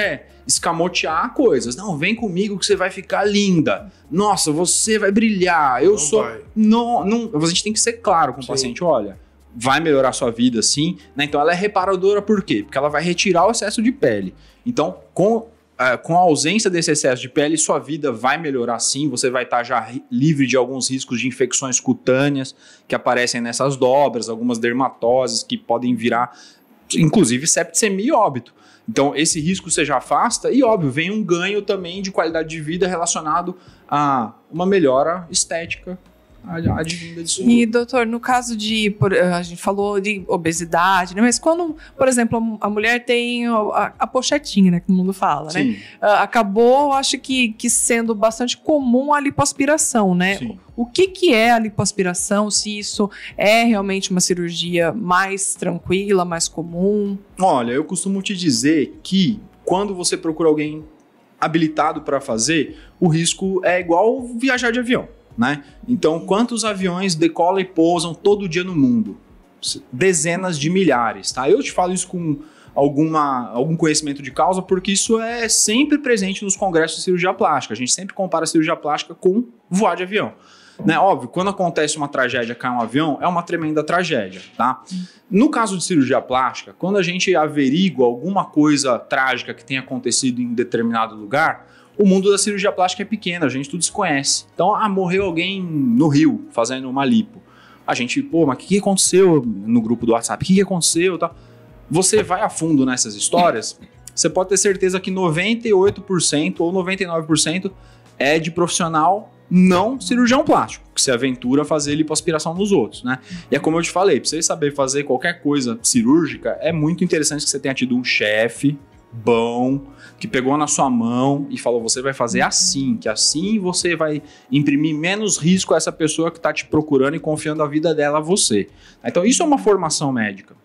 escamotear coisas. Não, vem comigo que você vai ficar linda. Nossa, você vai brilhar. Eu sou... Não, a gente tem que ser claro com o paciente. Olha, vai melhorar a sua vida, sim, né? Então, ela é reparadora por quê? Porque ela vai retirar o excesso de pele. Então, com a ausência desse excesso de pele, sua vida vai melhorar sim, você vai estar já livre de alguns riscos de infecções cutâneas que aparecem nessas dobras, algumas dermatoses que podem virar, inclusive, septicemia e óbito. Então, esse risco você já afasta e, óbvio, vem um ganho também de qualidade de vida relacionado a uma melhora estética advinda disso. E, doutor, no caso a gente falou de obesidade, né? Mas quando, por exemplo, a mulher tem a pochetinha, né? Que todo mundo fala, Sim. né? Acabou, acho que sendo bastante comum a lipoaspiração, né? Sim. O que é a lipoaspiração? Se isso é realmente uma cirurgia mais tranquila, mais comum? Olha, eu costumo te dizer que quando você procura alguém habilitado para fazer, o risco é igual viajar de avião, né? Então, quantos aviões decolam e pousam todo dia no mundo? Dezenas de milhares, tá? Eu te falo isso com algum conhecimento de causa, porque isso é sempre presente nos congressos de cirurgia plástica. A gente sempre compara a cirurgia plástica com voar de avião, né? Óbvio, quando acontece uma tragédia, cai um avião, é uma tremenda tragédia, tá? No caso de cirurgia plástica, quando a gente averigua alguma coisa trágica que tenha acontecido em determinado lugar, o mundo da cirurgia plástica é pequeno, a gente tudo se conhece. Então, morreu alguém no Rio fazendo uma lipo. A gente, mas o que aconteceu no grupo do WhatsApp? O que aconteceu? Tal. Você vai a fundo nessas histórias, você pode ter certeza que 98% ou 99% é de profissional não cirurgião plástico, que se aventura a fazer lipoaspiração nos outros, né? E é como eu te falei, para você saber fazer qualquer coisa cirúrgica, é muito interessante que você tenha tido um chefe bom, que pegou na sua mão e falou, você vai fazer assim, que assim você vai imprimir menos risco a essa pessoa que está te procurando e confiando a vida dela a você. Então isso é uma formação médica.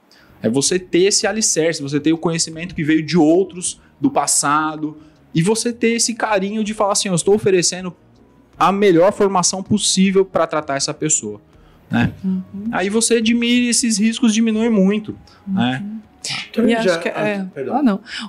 É você ter esse alicerce, você ter o conhecimento que veio de outros, do passado, e você ter esse carinho de falar assim, eu estou oferecendo a melhor formação possível para tratar essa pessoa, né? Aí você esses riscos diminuem muito, né? E acho que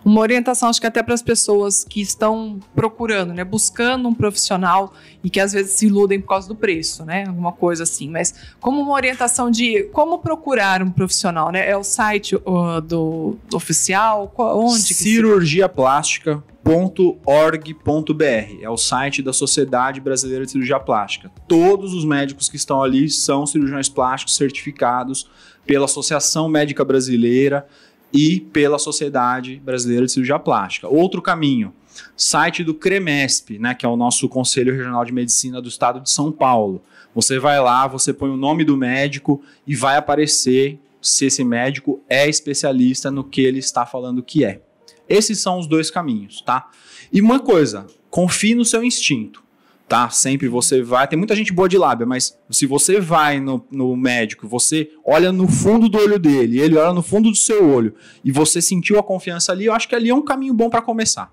uma orientação, acho que até para as pessoas que estão procurando, né, buscando um profissional e que às vezes se iludem por causa do preço, né, alguma coisa assim, mas como uma orientação de como procurar um profissional, né, é o site do oficial, onde que cirurgiaplástica.org.br é o site da Sociedade Brasileira de Cirurgia Plástica. Todos os médicos que estão ali são cirurgiões plásticos certificados pela Associação Médica Brasileira e pela Sociedade Brasileira de Cirurgia Plástica. Outro caminho, site do CREMESP, né, que é o nosso Conselho Regional de Medicina do Estado de São Paulo. Você vai lá, você põe o nome do médico e vai aparecer se esse médico é especialista no que ele está falando que é. Esses são os dois caminhos, tá? E uma coisa, confie no seu instinto. Tá? Sempre você vai... Tem muita gente boa de lábia, mas se você vai no médico, você olha no fundo do olho dele, ele olha no fundo do seu olho, e você sentiu a confiança ali, eu acho que ali é um caminho bom para começar.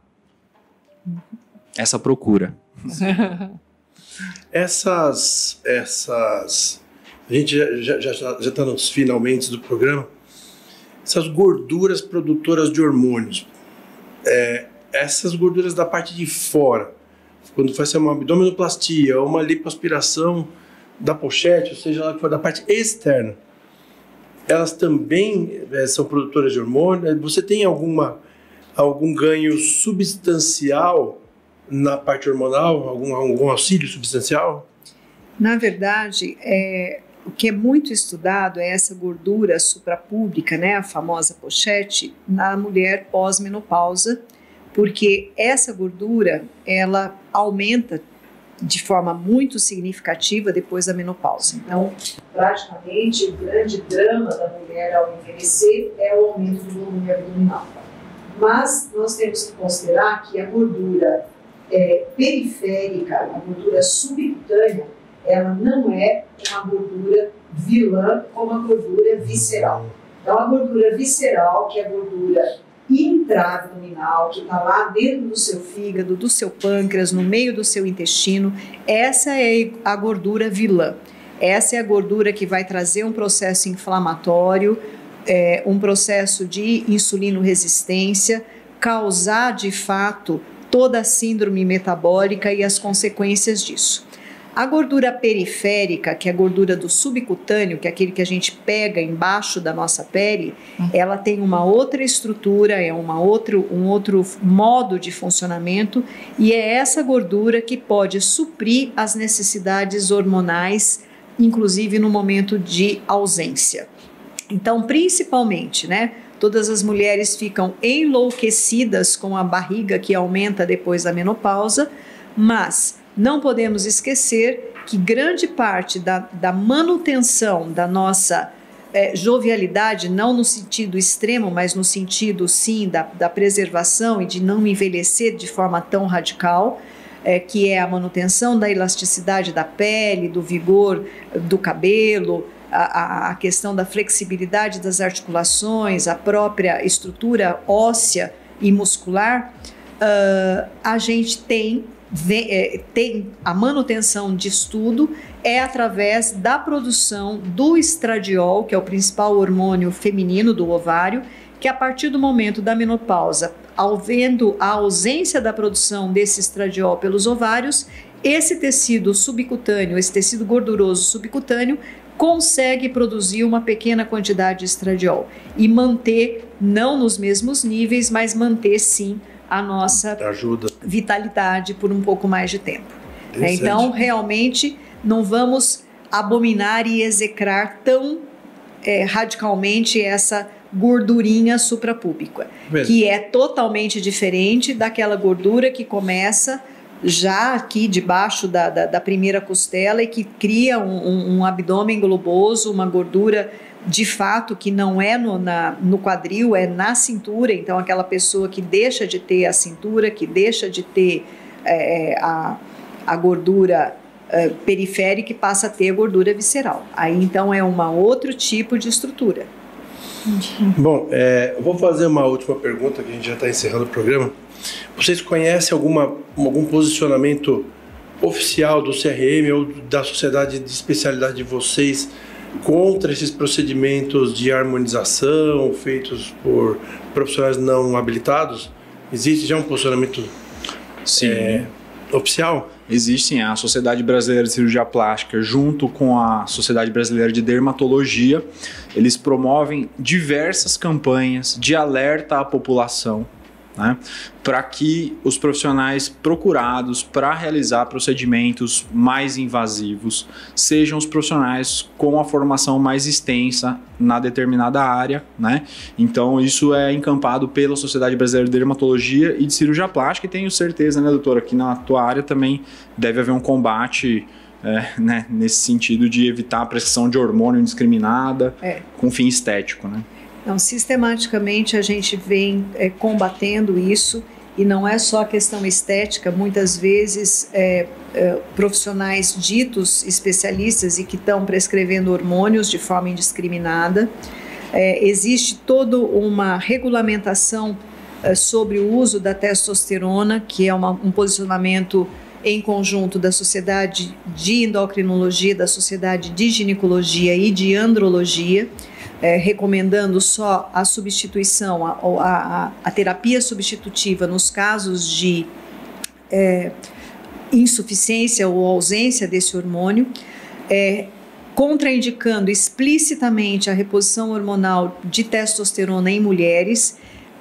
Essa procura. Essas... A gente já está nos finalmente do programa. Essas gorduras produtoras de hormônios. Essas gorduras da parte de fora, quando faz uma abdominoplastia ou uma lipoaspiração da pochete, ou seja, lá que for da parte externa, elas também são produtoras de hormônio? Você tem algum ganho substancial na parte hormonal? Algum auxílio substancial? Na verdade, o que é muito estudado é essa gordura suprapúbica, né, a famosa pochete, na mulher pós-menopausa, porque essa gordura, ela aumenta de forma muito significativa depois da menopausa. Então, praticamente, o grande drama da mulher ao envelhecer é o aumento do volume abdominal. Mas nós temos que considerar que a gordura periférica, a gordura subcutânea, ela não é uma gordura vilã como a gordura visceral. Então, a gordura visceral, que é a gordura intraabdominal, que está lá dentro do seu fígado, do seu pâncreas, no meio do seu intestino, essa é a gordura vilã. Essa é a gordura que vai trazer um processo inflamatório, um processo de insulinoresistência, causar de fato toda a síndrome metabólica e as consequências disso. A gordura periférica, que é a gordura do subcutâneo, que é aquele que a gente pega embaixo da nossa pele, ela tem uma outra estrutura, um outro modo de funcionamento, e é essa gordura que pode suprir as necessidades hormonais, inclusive no momento de ausência. Então, principalmente, né, todas as mulheres ficam enlouquecidas com a barriga que aumenta depois da menopausa, mas não podemos esquecer que grande parte da manutenção da nossa jovialidade, não no sentido extremo, mas no sentido, sim, da preservação e de não envelhecer de forma tão radical, que é a manutenção da elasticidade da pele, do vigor do cabelo, a questão da flexibilidade das articulações, a própria estrutura óssea e muscular, a gente tem a manutenção de estudo através da produção do estradiol, que é o principal hormônio feminino do ovário, que a partir do momento da menopausa, havendo a ausência da produção desse estradiol pelos ovários, esse tecido subcutâneo, esse tecido gorduroso subcutâneo, consegue produzir uma pequena quantidade de estradiol e manter, não nos mesmos níveis, mas manter sim a nossa vitalidade por um pouco mais de tempo. Então, realmente, não vamos abominar e execrar tão radicalmente essa gordurinha suprapúbica, que é totalmente diferente daquela gordura que começa já aqui debaixo da primeira costela e que cria um abdômen globoso, uma gordura de fato que não é no quadril, é na cintura. Então aquela pessoa que deixa de ter a cintura, que deixa de ter a gordura periférica e passa a ter a gordura visceral. Aí então é um outro tipo de estrutura. Bom, eu vou fazer uma última pergunta, que a gente já está encerrando o programa. Vocês conhecem algum posicionamento oficial do CRM ou da sociedade de especialidade de vocês contra esses procedimentos de harmonização feitos por profissionais não habilitados? Existe já um posicionamento oficial? Existe sim. A Sociedade Brasileira de Cirurgia Plástica, junto com a Sociedade Brasileira de Dermatologia, eles promovem diversas campanhas de alerta à população, né, para que os profissionais procurados para realizar procedimentos mais invasivos sejam os profissionais com a formação mais extensa na determinada área, né? Então isso é encampado pela Sociedade Brasileira de Dermatologia e de Cirurgia Plástica, e tenho certeza, né, doutora, que na tua área também deve haver um combate né, nesse sentido de evitar a prescrição de hormônio indiscriminada com fim estético, né? Então, sistematicamente a gente vem combatendo isso, e não é só a questão estética. Muitas vezes profissionais ditos especialistas e que estão prescrevendo hormônios de forma indiscriminada. Existe toda uma regulamentação sobre o uso da testosterona, que é um posicionamento em conjunto da Sociedade de Endocrinologia, da Sociedade de Ginecologia e de Andrologia, recomendando só a substituição, a terapia substitutiva nos casos de insuficiência ou ausência desse hormônio, contraindicando explicitamente a reposição hormonal de testosterona em mulheres,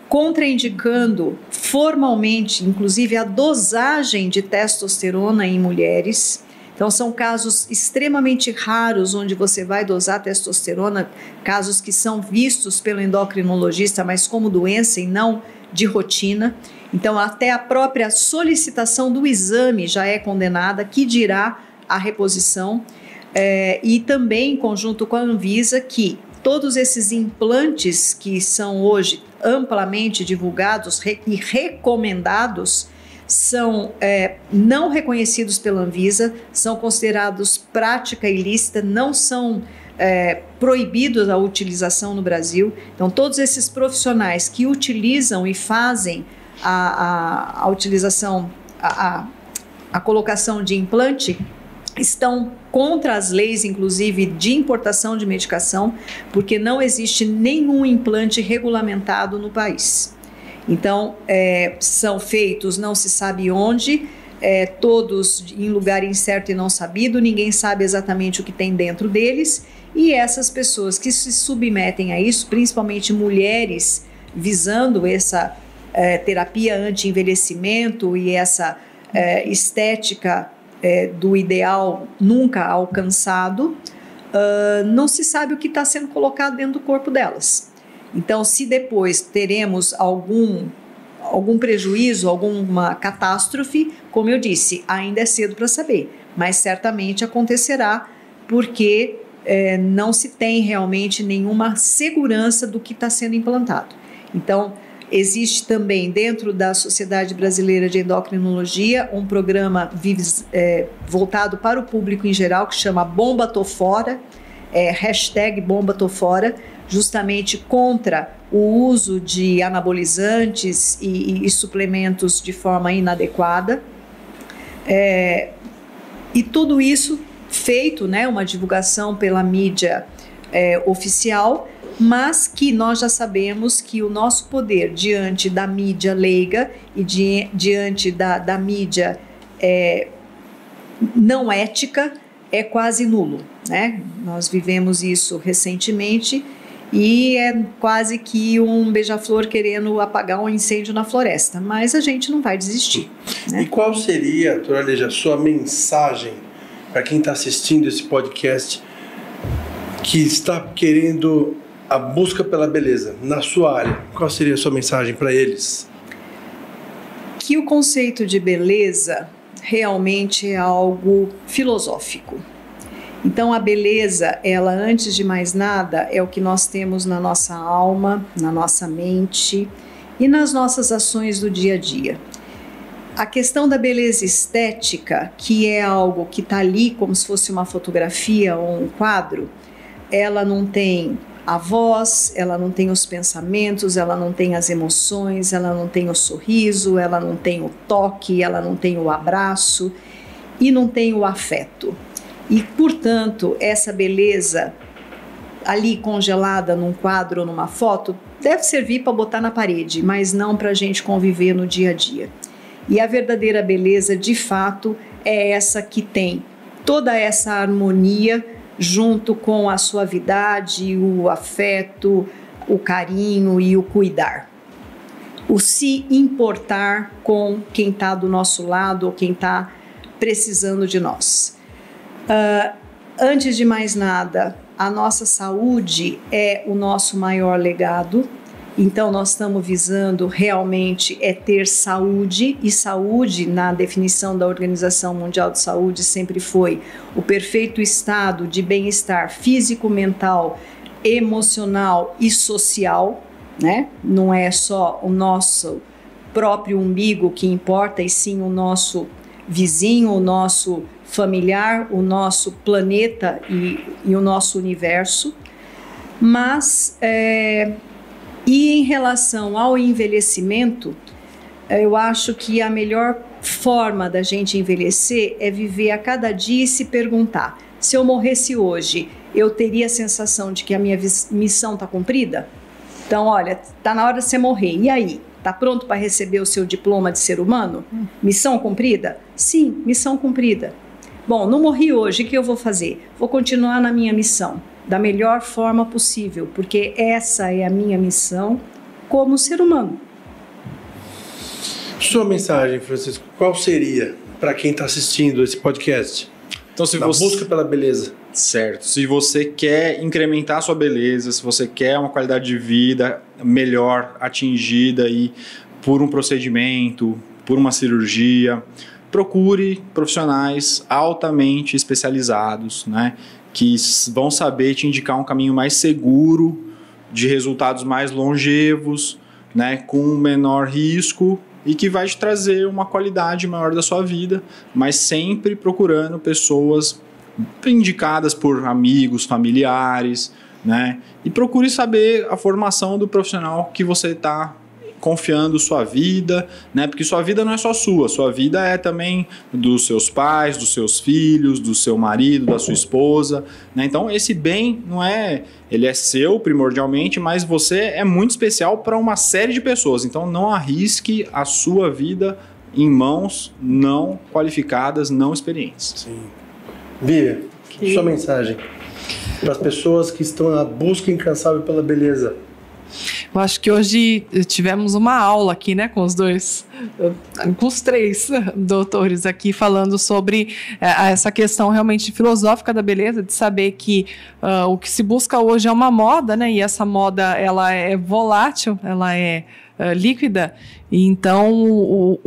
contraindicando formalmente, inclusive, a dosagem de testosterona em mulheres. Então, são casos extremamente raros onde você vai dosar testosterona, casos que são vistos pelo endocrinologista, mas como doença e não de rotina. Então, até a própria solicitação do exame já é condenada, que dirá a reposição. E também, em conjunto com a Anvisa, que todos esses implantes que são hoje amplamente divulgados e recomendados são não reconhecidos pela Anvisa, são considerados prática ilícita, não são proibidos a utilização no Brasil. Então, todos esses profissionais que utilizam e fazem a utilização, a colocação de implante, estão contra as leis, inclusive, de importação de medicação, porque não existe nenhum implante regulamentado no país. Então, são feitos não se sabe onde, todos em lugar incerto e não sabido, ninguém sabe exatamente o que tem dentro deles, e essas pessoas que se submetem a isso, principalmente mulheres, visando essa terapia anti-envelhecimento e essa estética do ideal nunca alcançado, não se sabe o que está sendo colocado dentro do corpo delas. Então, se depois teremos algum prejuízo, alguma catástrofe, como eu disse, ainda é cedo para saber, mas certamente acontecerá, porque não se tem realmente nenhuma segurança do que está sendo implantado. Então, existe também dentro da Sociedade Brasileira de Endocrinologia um programa voltado para o público em geral, que chama Bomba Tô Fora, hashtag Bomba Tô Fora, justamente contra o uso de anabolizantes e suplementos de forma inadequada. E tudo isso feito, né, uma divulgação pela mídia oficial, mas que nós já sabemos que o nosso poder diante da mídia leiga e diante da mídia não ética é quase nulo, né? Nós vivemos isso recentemente e é quase que um beija-flor querendo apagar um incêndio na floresta, mas a gente não vai desistir, né? E qual seria, doutora Leija, a sua mensagem para quem está assistindo esse podcast que está querendo a busca pela beleza na sua área? Qual seria a sua mensagem para eles? Que o conceito de beleza realmente é algo filosófico. Então, a beleza, ela, antes de mais nada, é o que nós temos na nossa alma, na nossa mente e nas nossas ações do dia a dia. A questão da beleza estética, que é algo que está ali como se fosse uma fotografia ou um quadro, ela não tem a voz, ela não tem os pensamentos, ela não tem as emoções, ela não tem o sorriso, ela não tem o toque, ela não tem o abraço e não tem o afeto. E, portanto, essa beleza ali congelada num quadro ou numa foto deve servir para botar na parede, mas não para a gente conviver no dia a dia. E a verdadeira beleza, de fato, é essa que tem toda essa harmonia junto com a suavidade, o afeto, o carinho e o cuidar. O se importar com quem está do nosso lado ou quem está precisando de nós. Antes de mais nada, a nossa saúde é o nosso maior legado. Então, nós estamos visando realmente ter saúde, e saúde, na definição da Organização Mundial de Saúde, sempre foi o perfeito estado de bem-estar físico, mental, emocional e social, né? Não é só o nosso próprio umbigo que importa, e sim o nosso vizinho, o nosso familiar, o nosso planeta e o nosso universo. Mas, e em relação ao envelhecimento, eu acho que a melhor forma da gente envelhecer é viver a cada dia e se perguntar: se eu morresse hoje, eu teria a sensação de que a minha missão está cumprida? Então, olha, está na hora de você morrer, e aí? Está pronto para receber o seu diploma de ser humano? Missão cumprida? Sim, missão cumprida. Bom, não morri hoje, o que eu vou fazer? Vou continuar na minha missão, da melhor forma possível, porque essa é a minha missão como ser humano. Sua mensagem, Francisco, qual seria para quem está assistindo esse podcast? Então, se Na busca pela beleza. Certo. Se você quer incrementar a sua beleza, se você quer uma qualidade de vida melhor atingida aí por um procedimento, por uma cirurgia, procure profissionais altamente especializados, né, que vão saber te indicar um caminho mais seguro, de resultados mais longevos, né, com menor risco e que vai te trazer uma qualidade maior da sua vida, mas sempre procurando pessoas indicadas por amigos, familiares, né? E procure saber a formação do profissional que você está confiando sua vida, né? Porque sua vida não é só sua vida é também dos seus pais, dos seus filhos, do seu marido, da sua esposa, né? Então esse bem não é, ele é seu primordialmente, mas você é muito especial para uma série de pessoas, então não arrisque a sua vida em mãos não qualificadas, não experientes. Sim. Vivian, sua mensagem para as pessoas que estão na busca incansável pela beleza. Eu acho que hoje tivemos uma aula aqui, né, com os três doutores aqui falando sobre essa questão realmente filosófica da beleza, de saber que o que se busca hoje é uma moda, né, e essa moda ela é volátil, ela é líquida, e então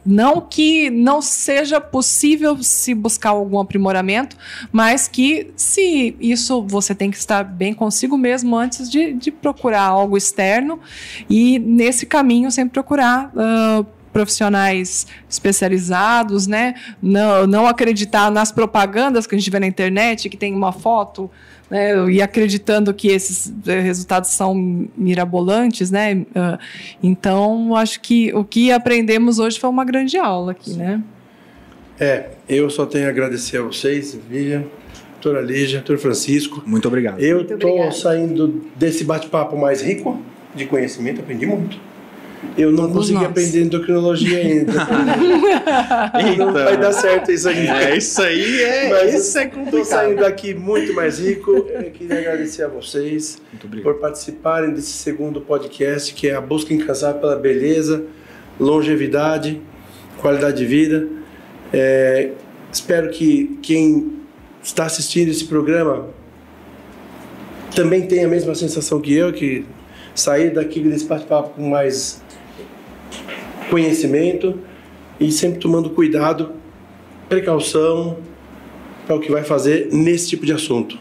não que não seja possível se buscar algum aprimoramento, mas que se isso você tem que estar bem consigo mesmo antes de procurar algo externo, e nesse caminho sempre procurar profissionais especializados, né? Não acreditar nas propagandas que a gente vê na internet, que tem uma foto, né, e acreditando que esses resultados são mirabolantes, né? Então, acho que o que aprendemos hoje foi uma grande aula aqui, né? Eu só tenho a agradecer a vocês, Vivian, doutora Lígia, doutor Francisco. Muito obrigado. Eu estou saindo desse bate-papo mais rico de conhecimento, aprendi muito. Eu não consegui aprender endocrinologia ainda. Não vai dar certo isso aí. Isso aí isso é complicado. Estou saindo daqui muito mais rico. Eu queria agradecer a vocês por participarem desse segundo podcast, que é a busca incansável pela beleza, longevidade, qualidade de vida. Espero que quem está assistindo esse programa também tenha a mesma sensação que eu, que sair daqui desse bate-papo com mais conhecimento e sempre tomando cuidado, precaução para o que vai fazer nesse tipo de assunto.